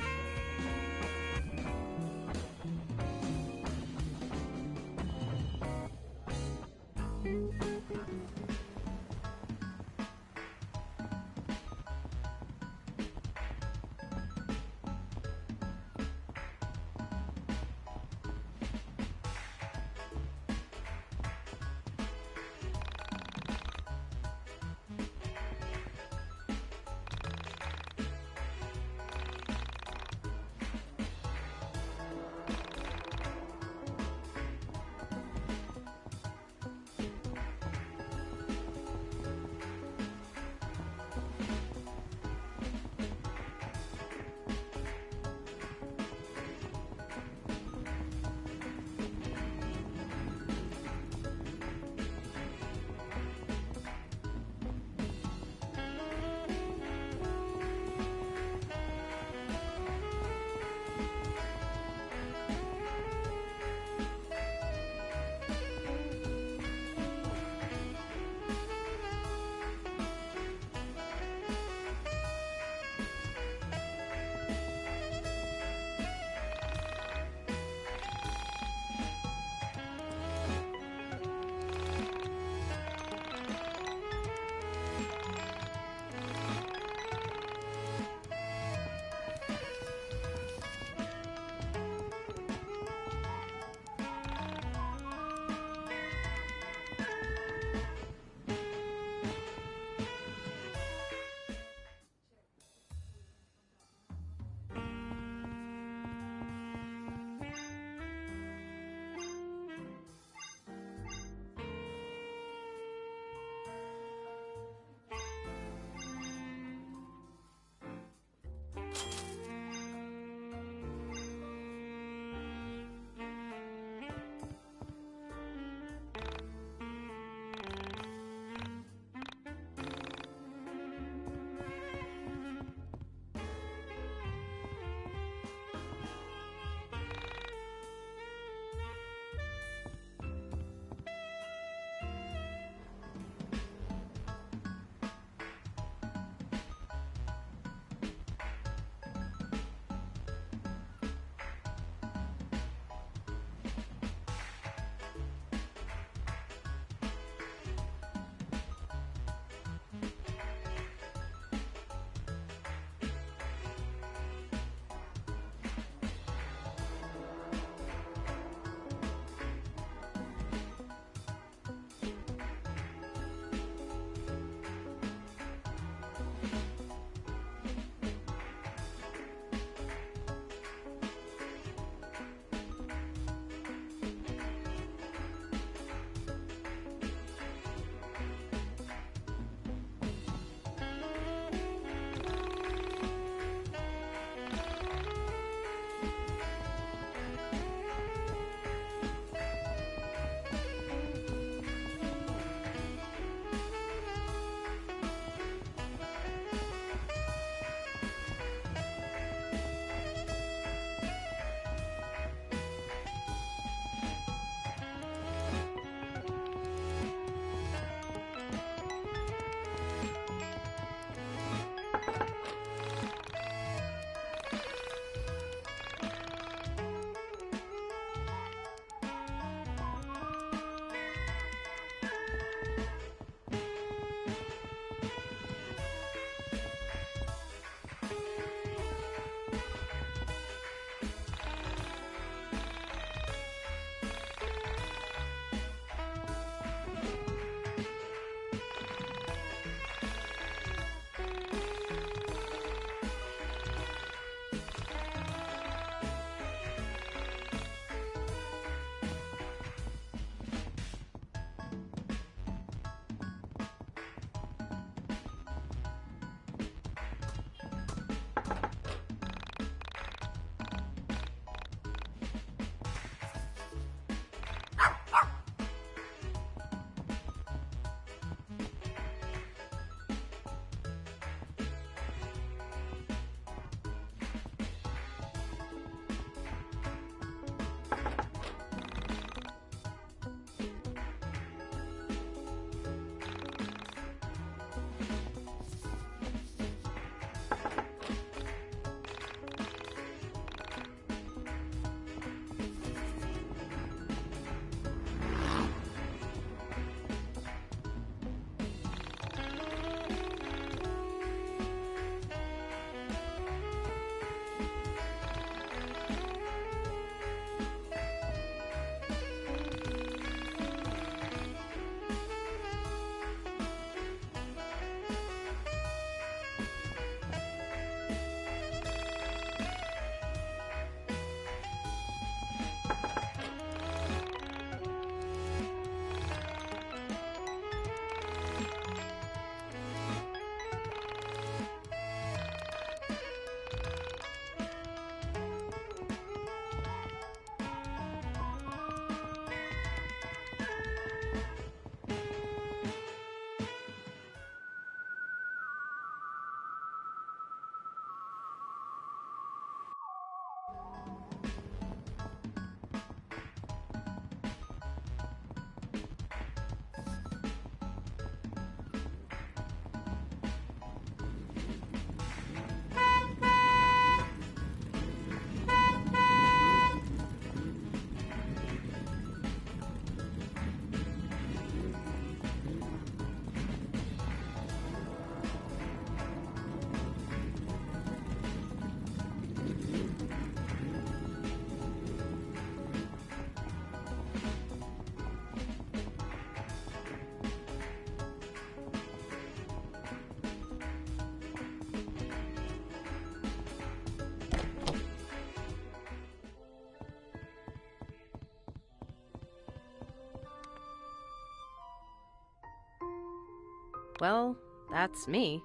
Well, that's me.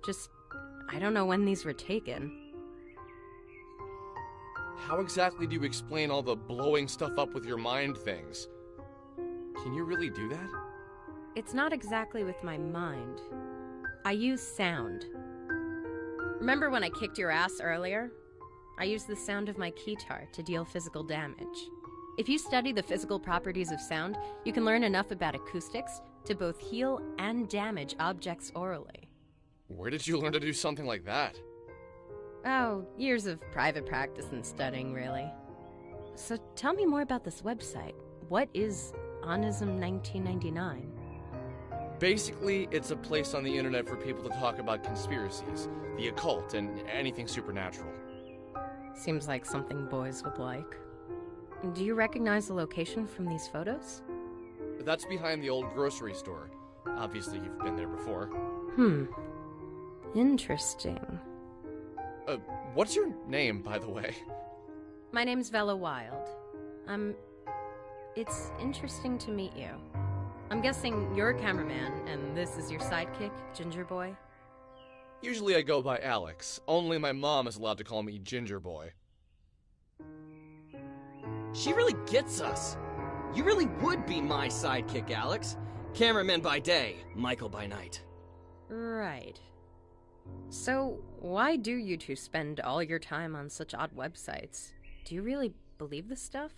Just, I don't know when these were taken. How exactly do you explain all the blowing stuff up with your mind things? Can you really do that? It's not exactly with my mind. I use sound. Remember when I kicked your ass earlier? I used the sound of my keytar to deal physical damage. If you study the physical properties of sound, you can learn enough about acoustics to both heal and damage objects orally. Where did you learn to do something like that? Oh, years of private practice and studying, really. So tell me more about this website. What is Onism 1999? Basically, it's a place on the internet for people to talk about conspiracies, the occult, and anything supernatural. Seems like something boys would like. Do you recognize the location from these photos? That's behind the old grocery store. Obviously, you've been there before. Interesting. What's your name, by the way? My name's Vella Wild. It's interesting to meet you. I'm guessing you're a cameraman, and this is your sidekick, Ginger Boy? Usually I go by Alex. Only my mom is allowed to call me Ginger Boy. She really gets us. You really would be my sidekick, Alex. Cameraman by day, Michael by night. Right. So, why do you two spend all your time on such odd websites? Do you really believe this stuff?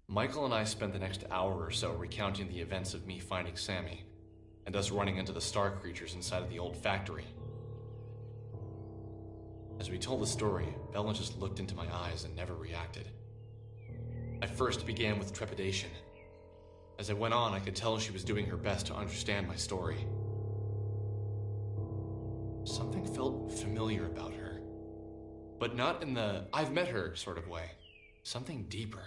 Michael and I spent the next hour or so recounting the events of me finding Sammy, and us running into the star creatures inside of the old factory. As we told the story, Bella just looked into my eyes and never reacted. I first began with trepidation. As I went on, I could tell she was doing her best to understand my story. Something felt familiar about her, but not in the I've met her sort of way. Something deeper.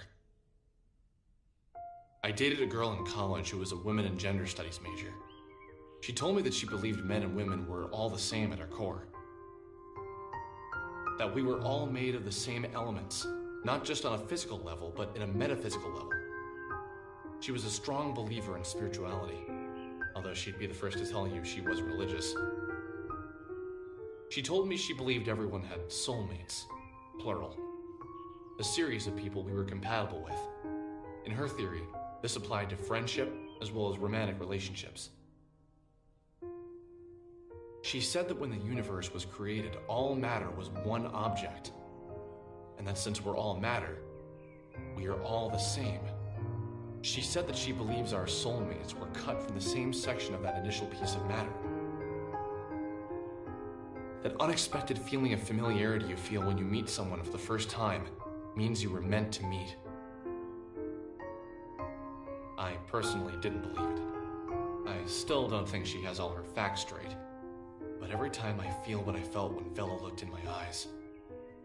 I dated a girl in college who was a women and gender studies major. She told me that she believed men and women were all the same at our core. That we were all made of the same elements, not just on a physical level, but in a metaphysical level. She was a strong believer in spirituality, although she'd be the first to tell you she was religious. She told me she believed everyone had soulmates, plural, a series of people we were compatible with. In her theory, this applied to friendship as well as romantic relationships. She said that when the universe was created, all matter was one object, and that since we're all matter, we are all the same. She said that she believes our soulmates were cut from the same section of that initial piece of matter. That unexpected feeling of familiarity you feel when you meet someone for the first time means you were meant to meet. I personally didn't believe it. I still don't think she has all her facts straight. But every time I feel what I felt when Vella looked in my eyes,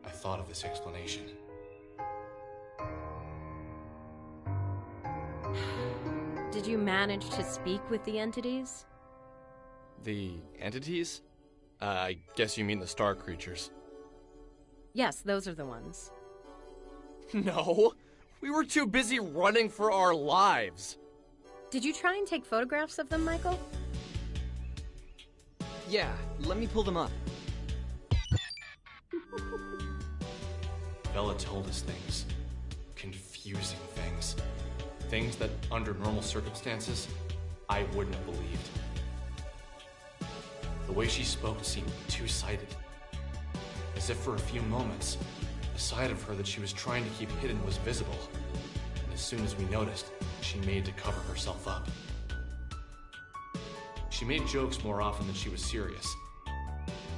I thought of this explanation. Did you manage to speak with the entities? The entities? I guess you mean the star creatures. Yes, those are the ones. No, we were too busy running for our lives. Did you try and take photographs of them, Michael? Yeah, let me pull them up. Bella told us things. Confusing things. Things that, under normal circumstances, I wouldn't have believed. The way she spoke seemed two-sided. As if for a few moments, a side of her that she was trying to keep hidden was visible. And as soon as we noticed, she made to cover herself up. She made jokes more often than she was serious.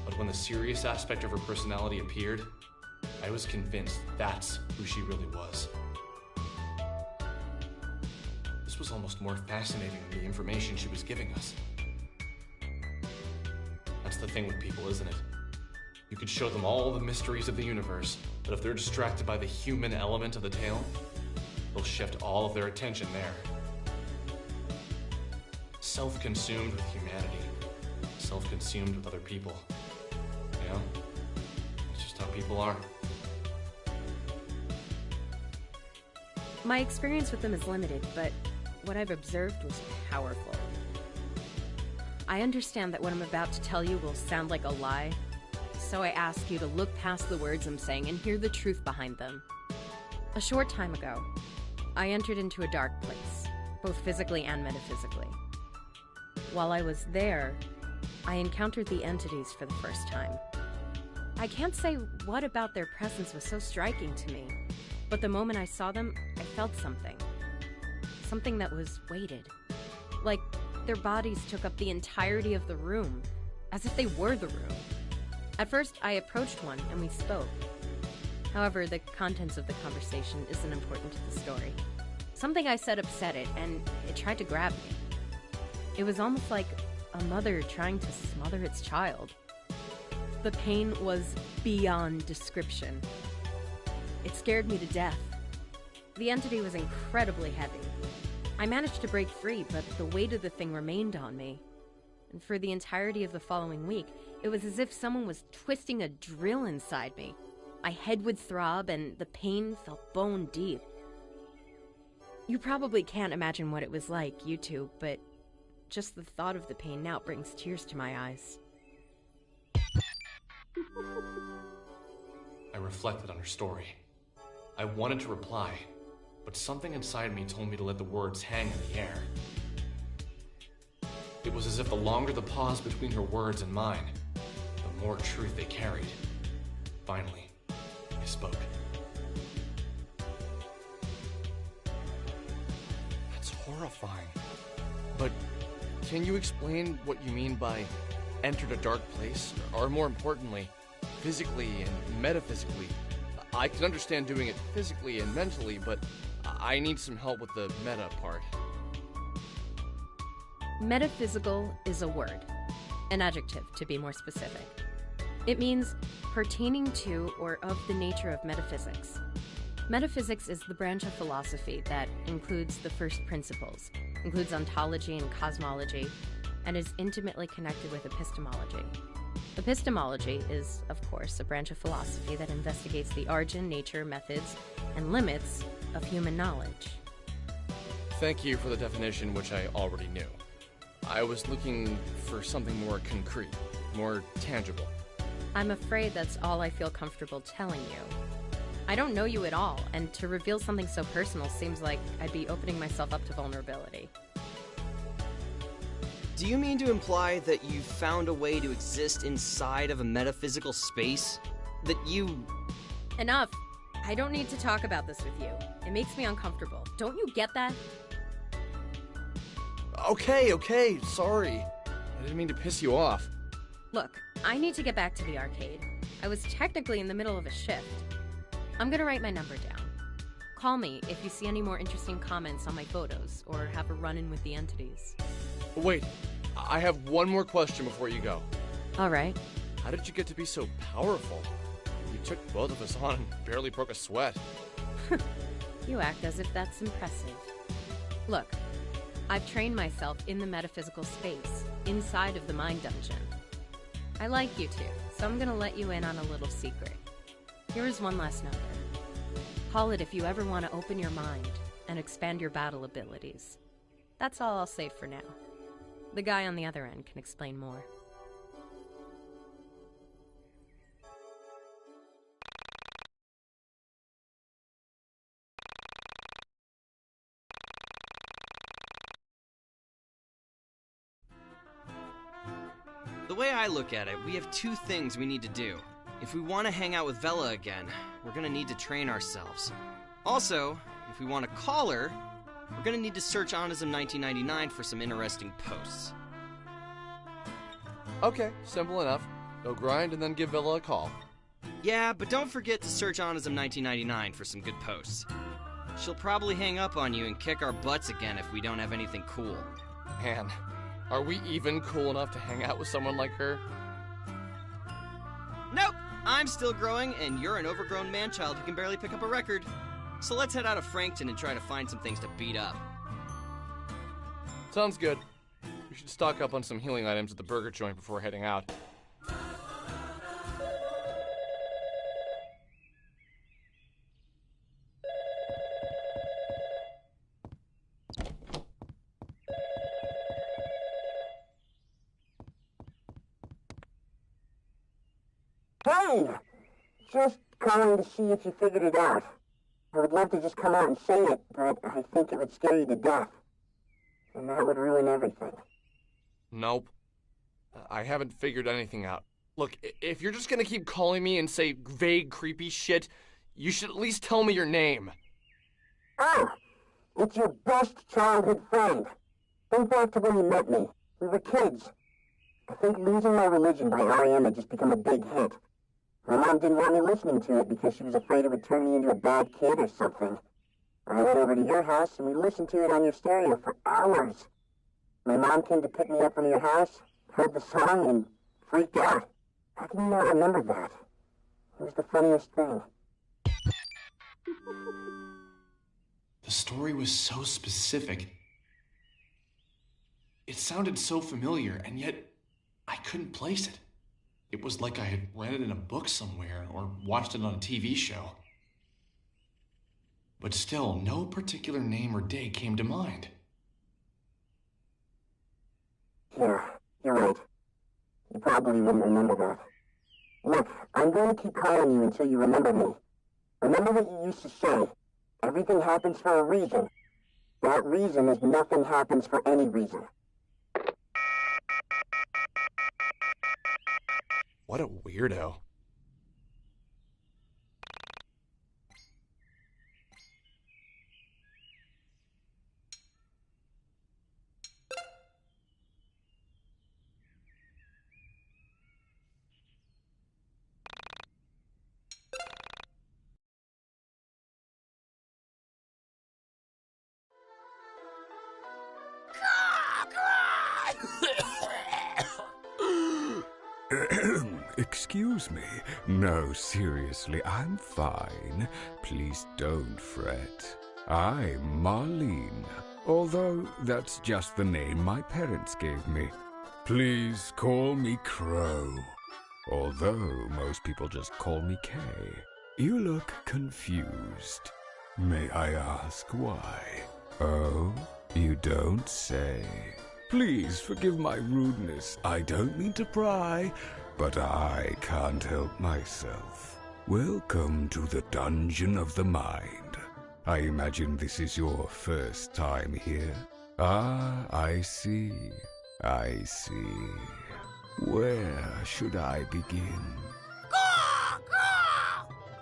But when the serious aspect of her personality appeared, I was convinced that's who she really was. This was almost more fascinating than the information she was giving us. That's the thing with people, isn't it? You could show them all the mysteries of the universe, but if they're distracted by the human element of the tale, they'll shift all of their attention there. Self-consumed with humanity. Self-consumed with other people. You know? It's just how people are. My experience with them is limited, but what I've observed was powerful. I understand that what I'm about to tell you will sound like a lie, so I ask you to look past the words I'm saying and hear the truth behind them. A short time ago, I entered into a dark place, both physically and metaphysically. While I was there, I encountered the entities for the first time. I can't say what about their presence was so striking to me, but the moment I saw them, I felt something. Something that was weighted. Like their bodies took up the entirety of the room, as if they were the room. At first, I approached one and we spoke. However, the contents of the conversation isn't important to the story. Something I said upset it, and it tried to grab me. It was almost like a mother trying to smother its child. The pain was beyond description. It scared me to death. The entity was incredibly heavy. I managed to break free, but the weight of the thing remained on me. And for the entirety of the following week, it was as if someone was twisting a drill inside me. My head would throb, and the pain felt bone deep. You probably can't imagine what it was like, you two, but just the thought of the pain now brings tears to my eyes. I reflected on her story. I wanted to reply, but something inside me told me to let the words hang in the air. It was as if the longer the pause between her words and mine, the more truth they carried. Finally, I spoke. That's horrifying. But can you explain what you mean by entered a dark place? Or more importantly, physically and metaphysically? I can understand doing it physically and mentally, but I need some help with the meta part. Metaphysical is a word, an adjective to be more specific. It means pertaining to or of the nature of metaphysics. Metaphysics is the branch of philosophy that includes the first principles, includes ontology and cosmology, and is intimately connected with epistemology. Epistemology is, of course, a branch of philosophy that investigates the origin, nature, methods, and limits of human knowledge. Thank you for the definition, which I already knew. I was looking for something more concrete, more tangible. I'm afraid that's all I feel comfortable telling you. I don't know you at all, and to reveal something so personal seems like I'd be opening myself up to vulnerability. Do you mean to imply that you found a way to exist inside of a metaphysical space? That you... Enough! I don't need to talk about this with you. It makes me uncomfortable. Don't you get that? Okay, sorry. I didn't mean to piss you off. Look, I need to get back to the arcade. I was technically in the middle of a shift. I'm gonna write my number down. Call me if you see any more interesting comments on my photos, or have a run-in with the entities. Wait, I have one more question before you go. Alright. How did you get to be so powerful? You took both of us on and barely broke a sweat. You act as if that's impressive. Look, I've trained myself in the metaphysical space, inside of the mind dungeon. I like you two, so I'm gonna let you in on a little secret. Here is one last number. Call it if you ever want to open your mind and expand your battle abilities. That's all I'll say for now. The guy on the other end can explain more. The way I look at it, we have two things we need to do. If we want to hang out with Vela again, we're gonna need to train ourselves. Also, if we want to call her, we're gonna need to search Onism 1999 for some interesting posts. Okay, simple enough. Go grind and then give Villa a call. Yeah, but don't forget to search Onism 1999 for some good posts. She'll probably hang up on you and kick our butts again if we don't have anything cool. Man, are we even cool enough to hang out with someone like her? Nope! I'm still growing, and you're an overgrown man-child who can barely pick up a record. So let's head out of Frankton and try to find some things to beat up. Sounds good. We should stock up on some healing items at the burger joint before heading out. Hey! Just calling to see if you figured it out. I would love to just come out and say it, but I think it would scare you to death. And that would ruin everything. Nope. I haven't figured anything out. Look, if you're just gonna keep calling me and say vague, creepy shit, you should at least tell me your name. Oh! It's your best childhood friend. Think back to when you met me. We were kids. I think Losing My Religion by R.E.M. had just become a big hit. My mom didn't want me listening to it because she was afraid it would turn me into a bad kid or something. I went over to your house and we listened to it on your stereo for hours. My mom came to pick me up from your house, heard the song, and freaked out. How can you not remember that? It was the funniest thing. The story was so specific. It sounded so familiar, and yet I couldn't place it. It was like I had read it in a book somewhere or watched it on a TV show. But still, no particular name or day came to mind. Yeah, you're right. You probably wouldn't remember that. Look, I'm going to keep calling you until you remember me. Remember what you used to say. Everything happens for a reason. That reason is nothing happens for any reason. What a weirdo. Excuse me. No, seriously, I'm fine. Please don't fret. I'm Marlene, although that's just the name my parents gave me. Please call me Crow, although most people just call me Kay. You look confused. May I ask why? Oh, you don't say. Please forgive my rudeness. I don't mean to pry, but I can't help myself. Welcome to the Dungeon of the Mind. I imagine this is your first time here. Ah, I see. I see. Where should I begin?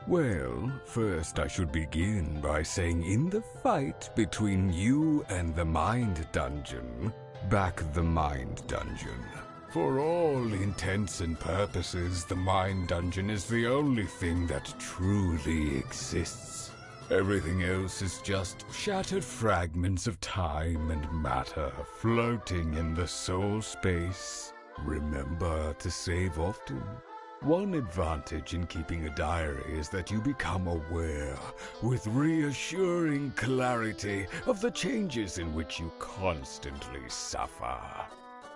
Well, first I should begin by saying in the fight between you and the Mind Dungeon, back the Mind Dungeon. For all intents and purposes, the Mind Dungeon is the only thing that truly exists. Everything else is just shattered fragments of time and matter floating in the soul space. Remember to save often. One advantage in keeping a diary is that you become aware, with reassuring clarity, of the changes in which you constantly suffer.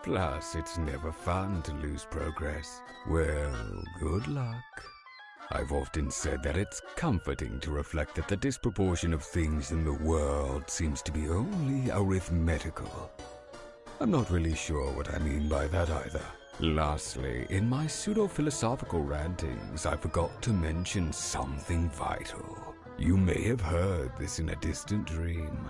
Plus, it's never fun to lose progress. Well, good luck. I've often said that it's comforting to reflect that the disproportion of things in the world seems to be only arithmetical. I'm not really sure what I mean by that either. Lastly, in my pseudo-philosophical rantings, I forgot to mention something vital. You may have heard this in a distant dream,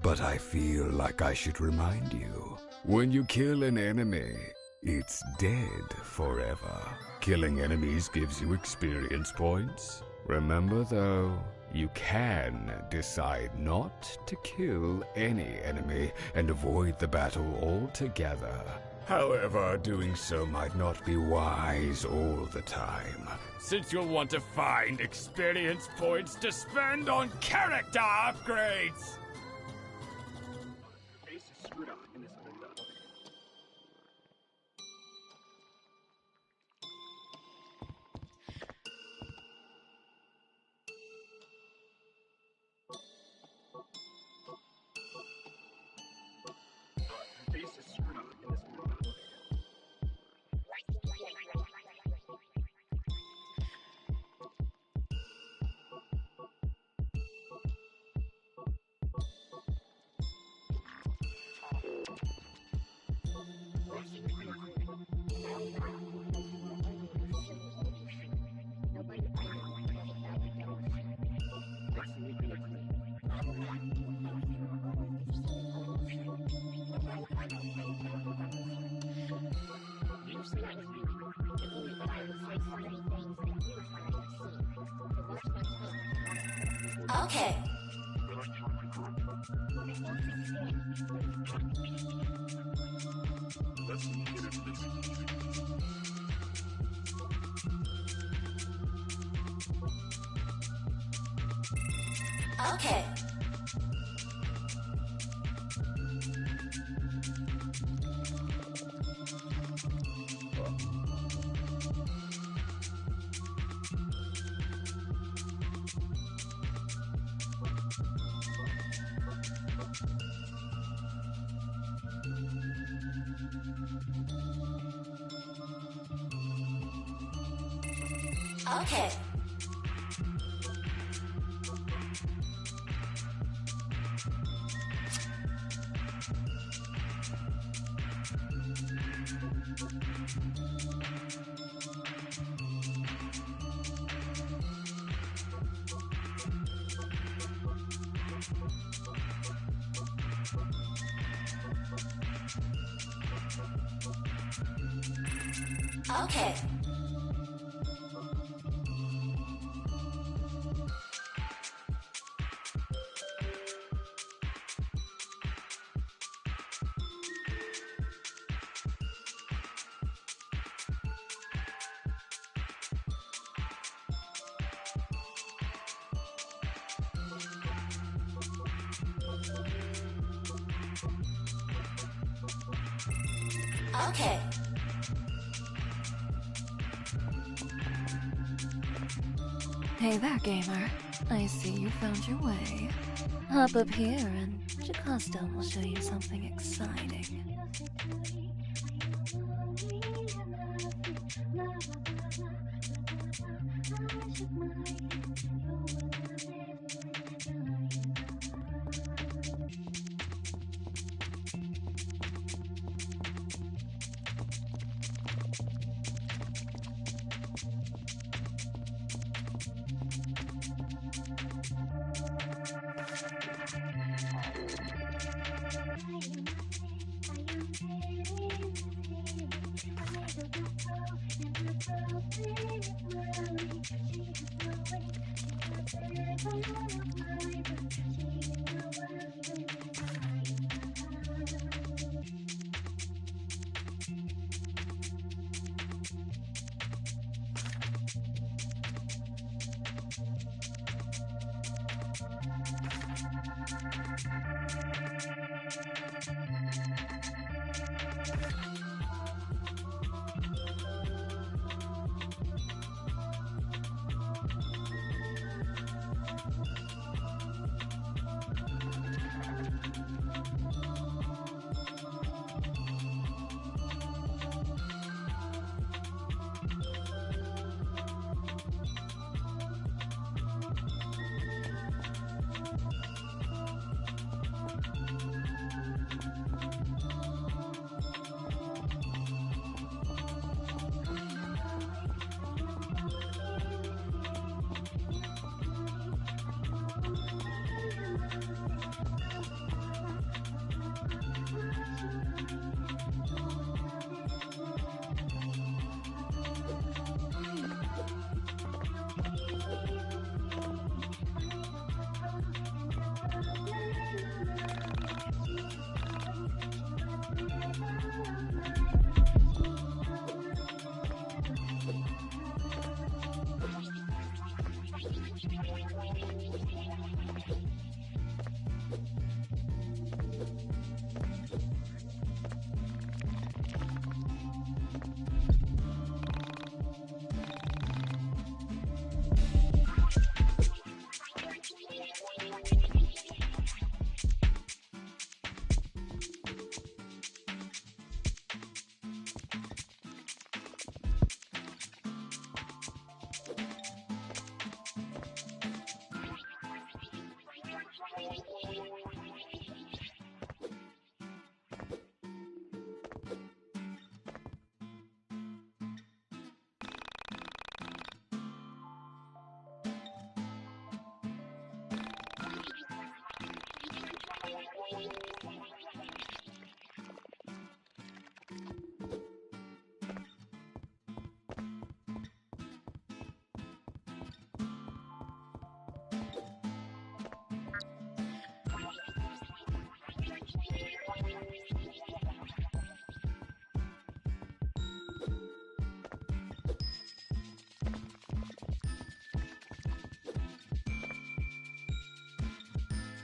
but I feel like I should remind you. When you kill an enemy, it's dead forever. Killing enemies gives you experience points. Remember though, you can decide not to kill any enemy and avoid the battle altogether. However, doing so might not be wise all the time, since you'll want to find experience points to spend on character upgrades! Okay. Okay. Okay. Okay. Okay. Hey there, gamer. I see you found your way. Hop up here and Jocasta will show you something exciting.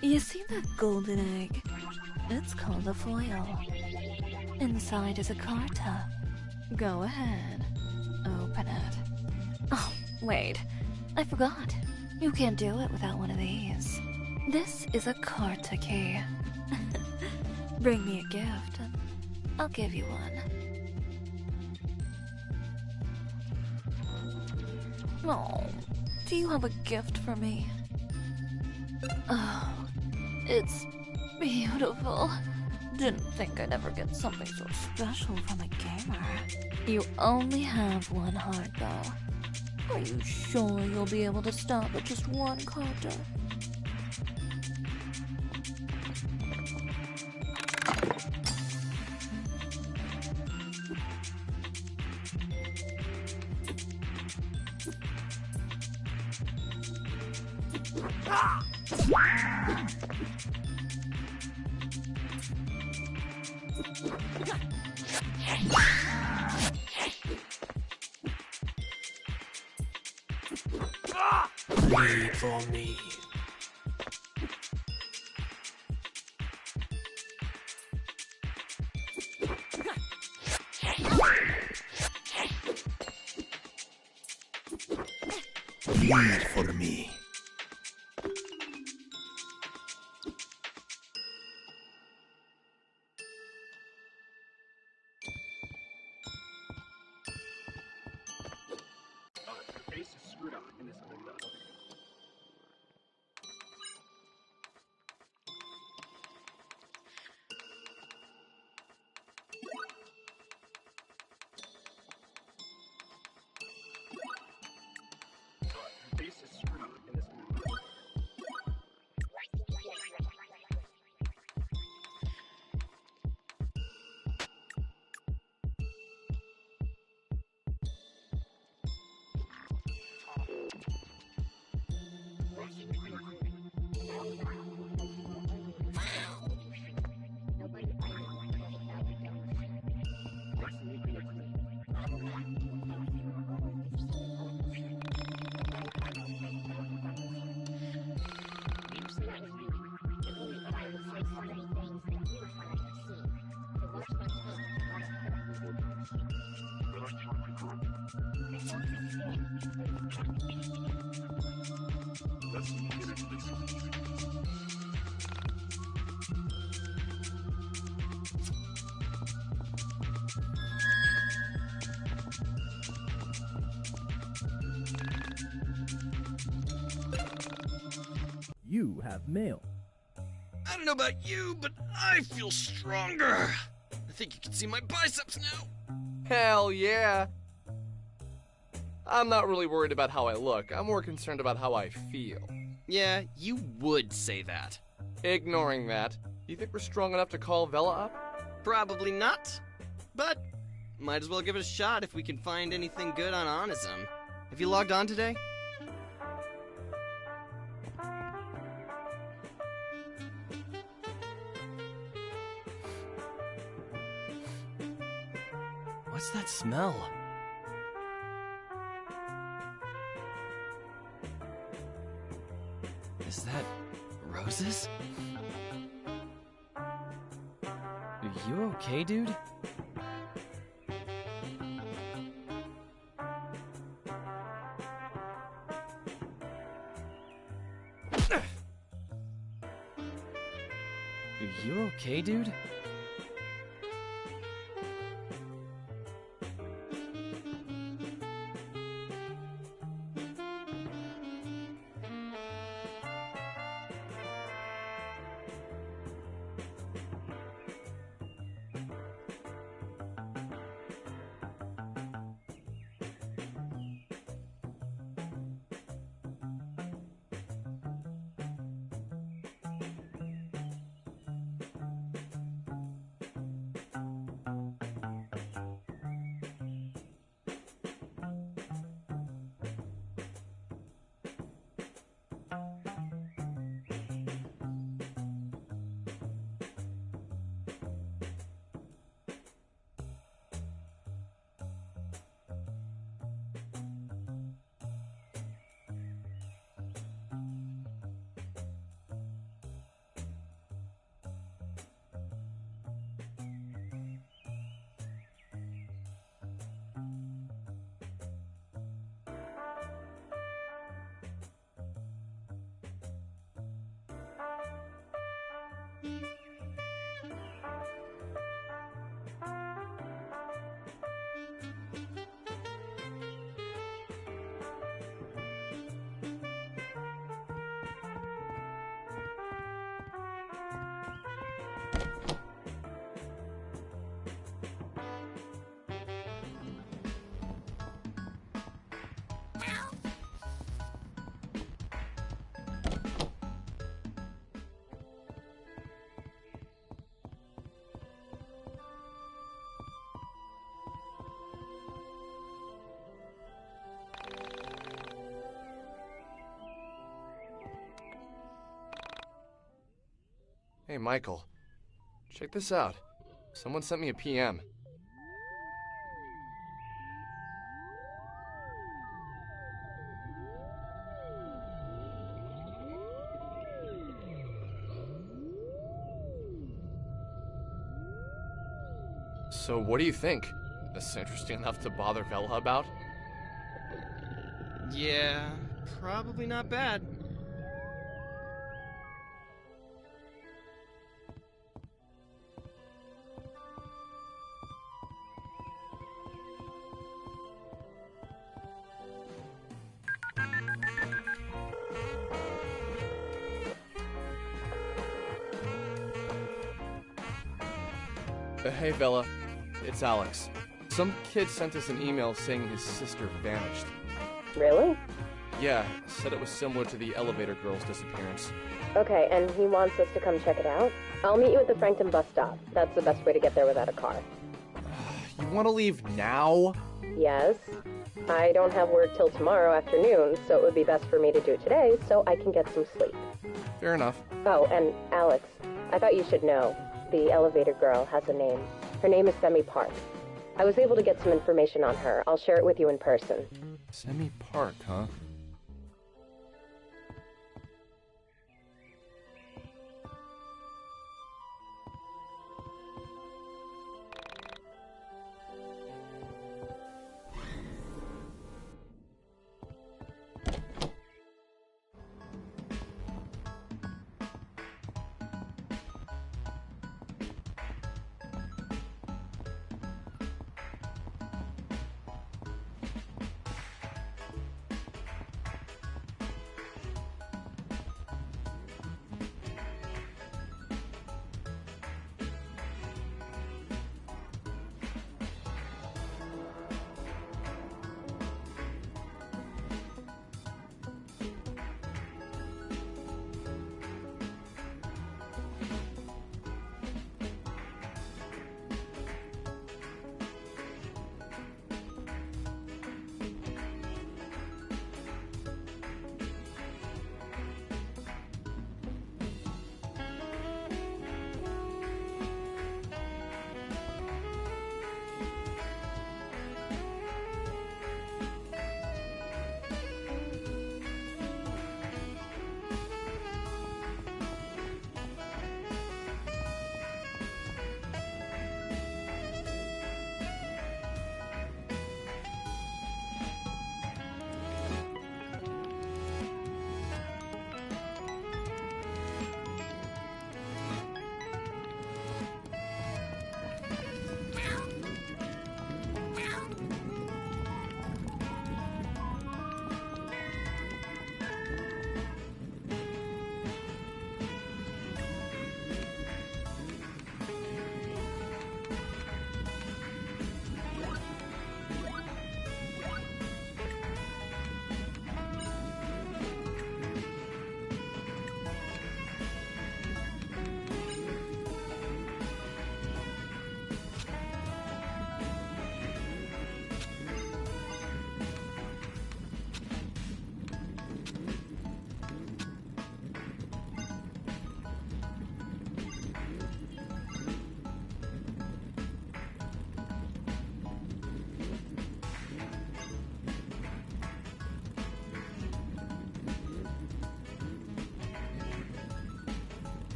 You see that golden egg? It's called a foil. Inside is a carta. Go ahead. Open it. Oh, wait. I forgot. You can't do it without one of these. This is a carta key. Bring me a gift, and I'll give you one. Oh, do you have a gift for me? Oh, it's beautiful. Didn't think I'd ever get something so special from a gamer. You only have one heart, though. Are you sure you'll be able to stop at just one carta? Wait for me. Bleed for me. Your face is screwed up in this window. Your face is screwed up in this window. You have mail. I don't know about you, but I feel stronger. I think you can see my biceps now. Hell yeah. I'm not really worried about how I look. I'm more concerned about how I feel. Yeah, you would say that. Ignoring that, do you think we're strong enough to call Vela up? Probably not. But might as well give it a shot if we can find anything good on Onism. Have you logged on today? What's that smell? Is that roses? Are you okay, dude? Are you okay, dude? Hey, Michael. Check this out. Someone sent me a PM. So what do you think? This interesting enough to bother Vela about? Yeah, probably not bad. Hey, Vela. It's Alex. Some kid sent us an email saying his sister vanished. Really? Yeah, said it was similar to the elevator girl's disappearance. Okay, and he wants us to come check it out? I'll meet you at the Frankton bus stop. That's the best way to get there without a car. You want to leave now? Yes. I don't have work till tomorrow afternoon, so it would be best for me to do it today so I can get some sleep. Fair enough. Oh, and Alex, I thought you should know. The elevator girl has a name. Her name is Semi Park. I was able to get some information on her. I'll share it with you in person. Semi Park, huh?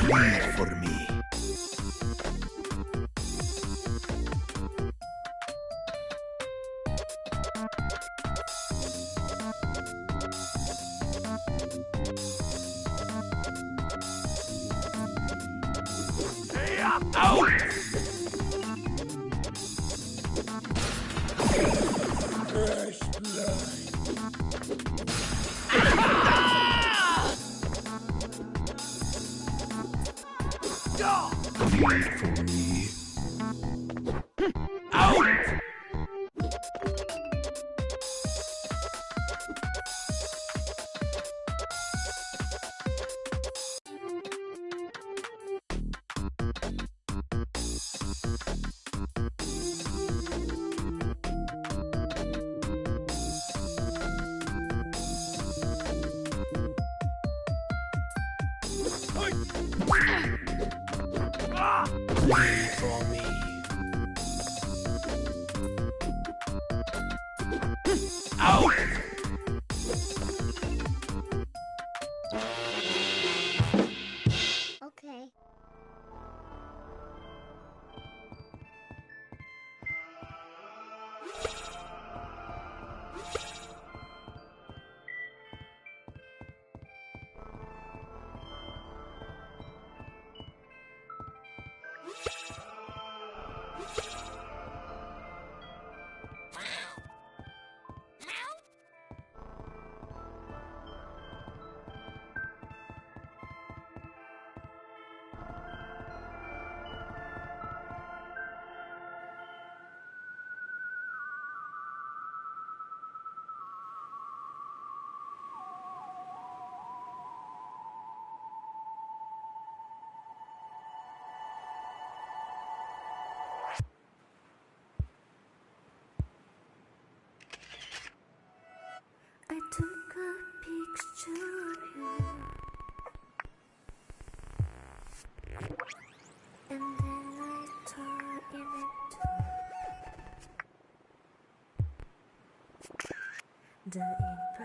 Wait for me. Fresh blood. Wait for me. Wait for me. Okay. I took a picture of you, and then I tore in it too. The ink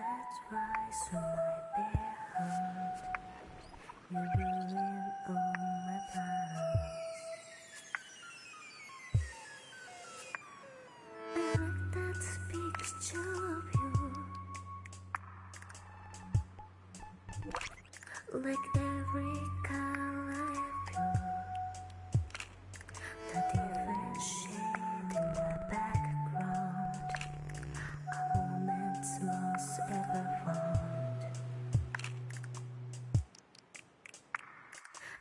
rise from my bare heart. You ruined all my plans. I like that picture of you. Like every color I feel, the different shade in the background, a moment's most ever found.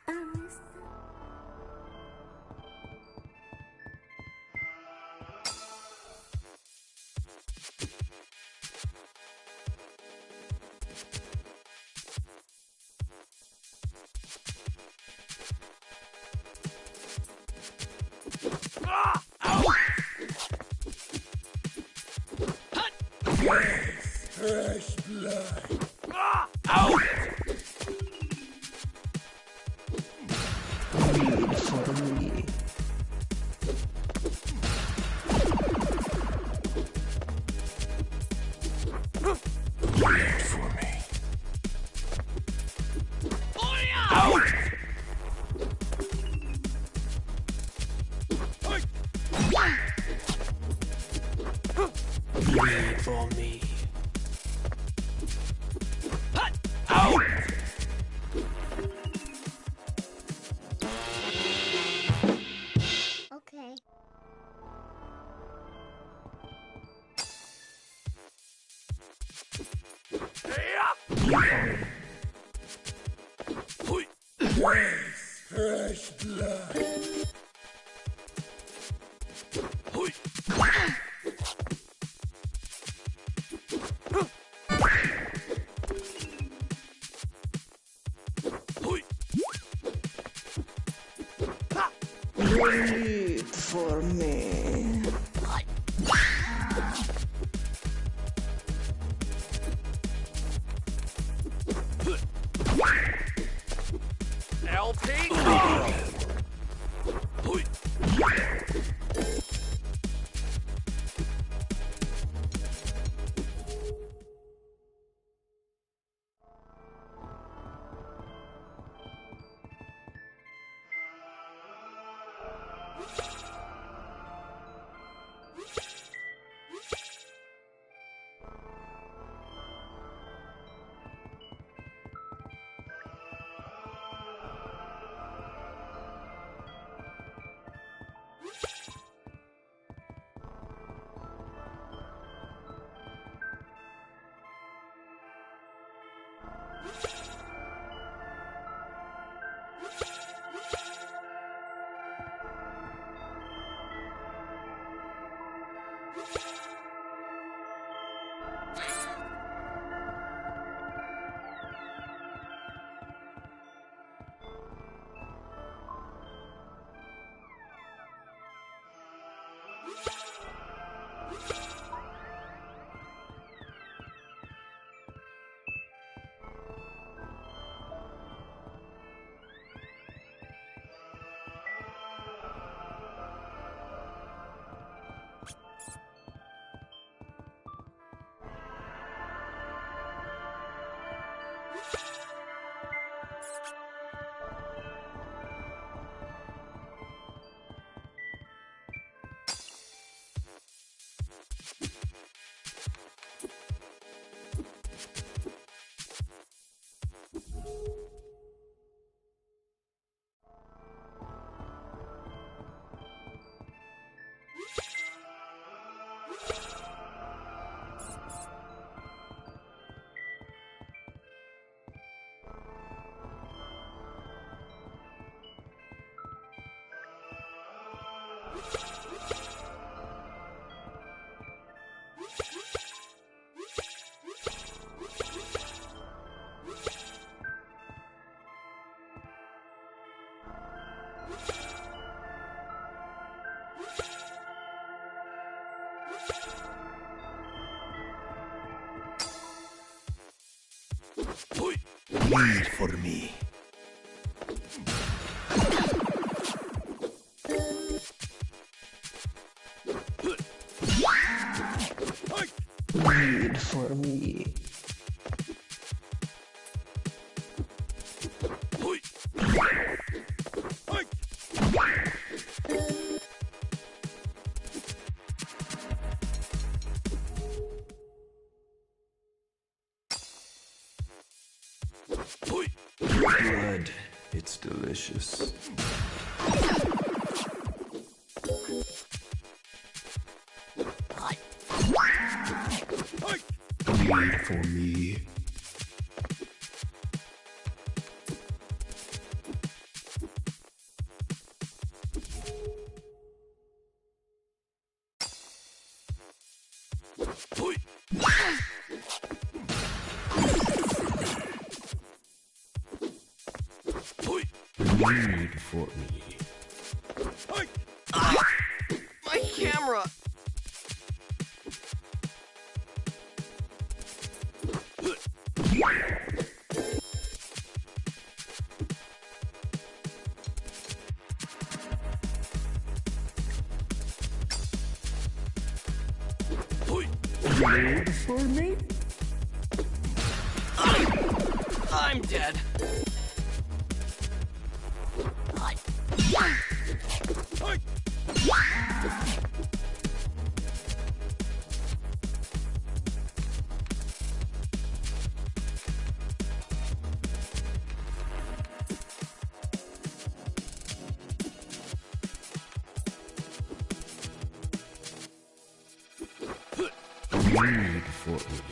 I miss Fresh blood. Wait for me. Wait for me. Wait for me. Okay. Fresh blood. Wait for me. LP? Read for me. Read for me. Blood. It's delicious. Read for me. Read for me. My camera! Read for me? I'm dead. Read for me.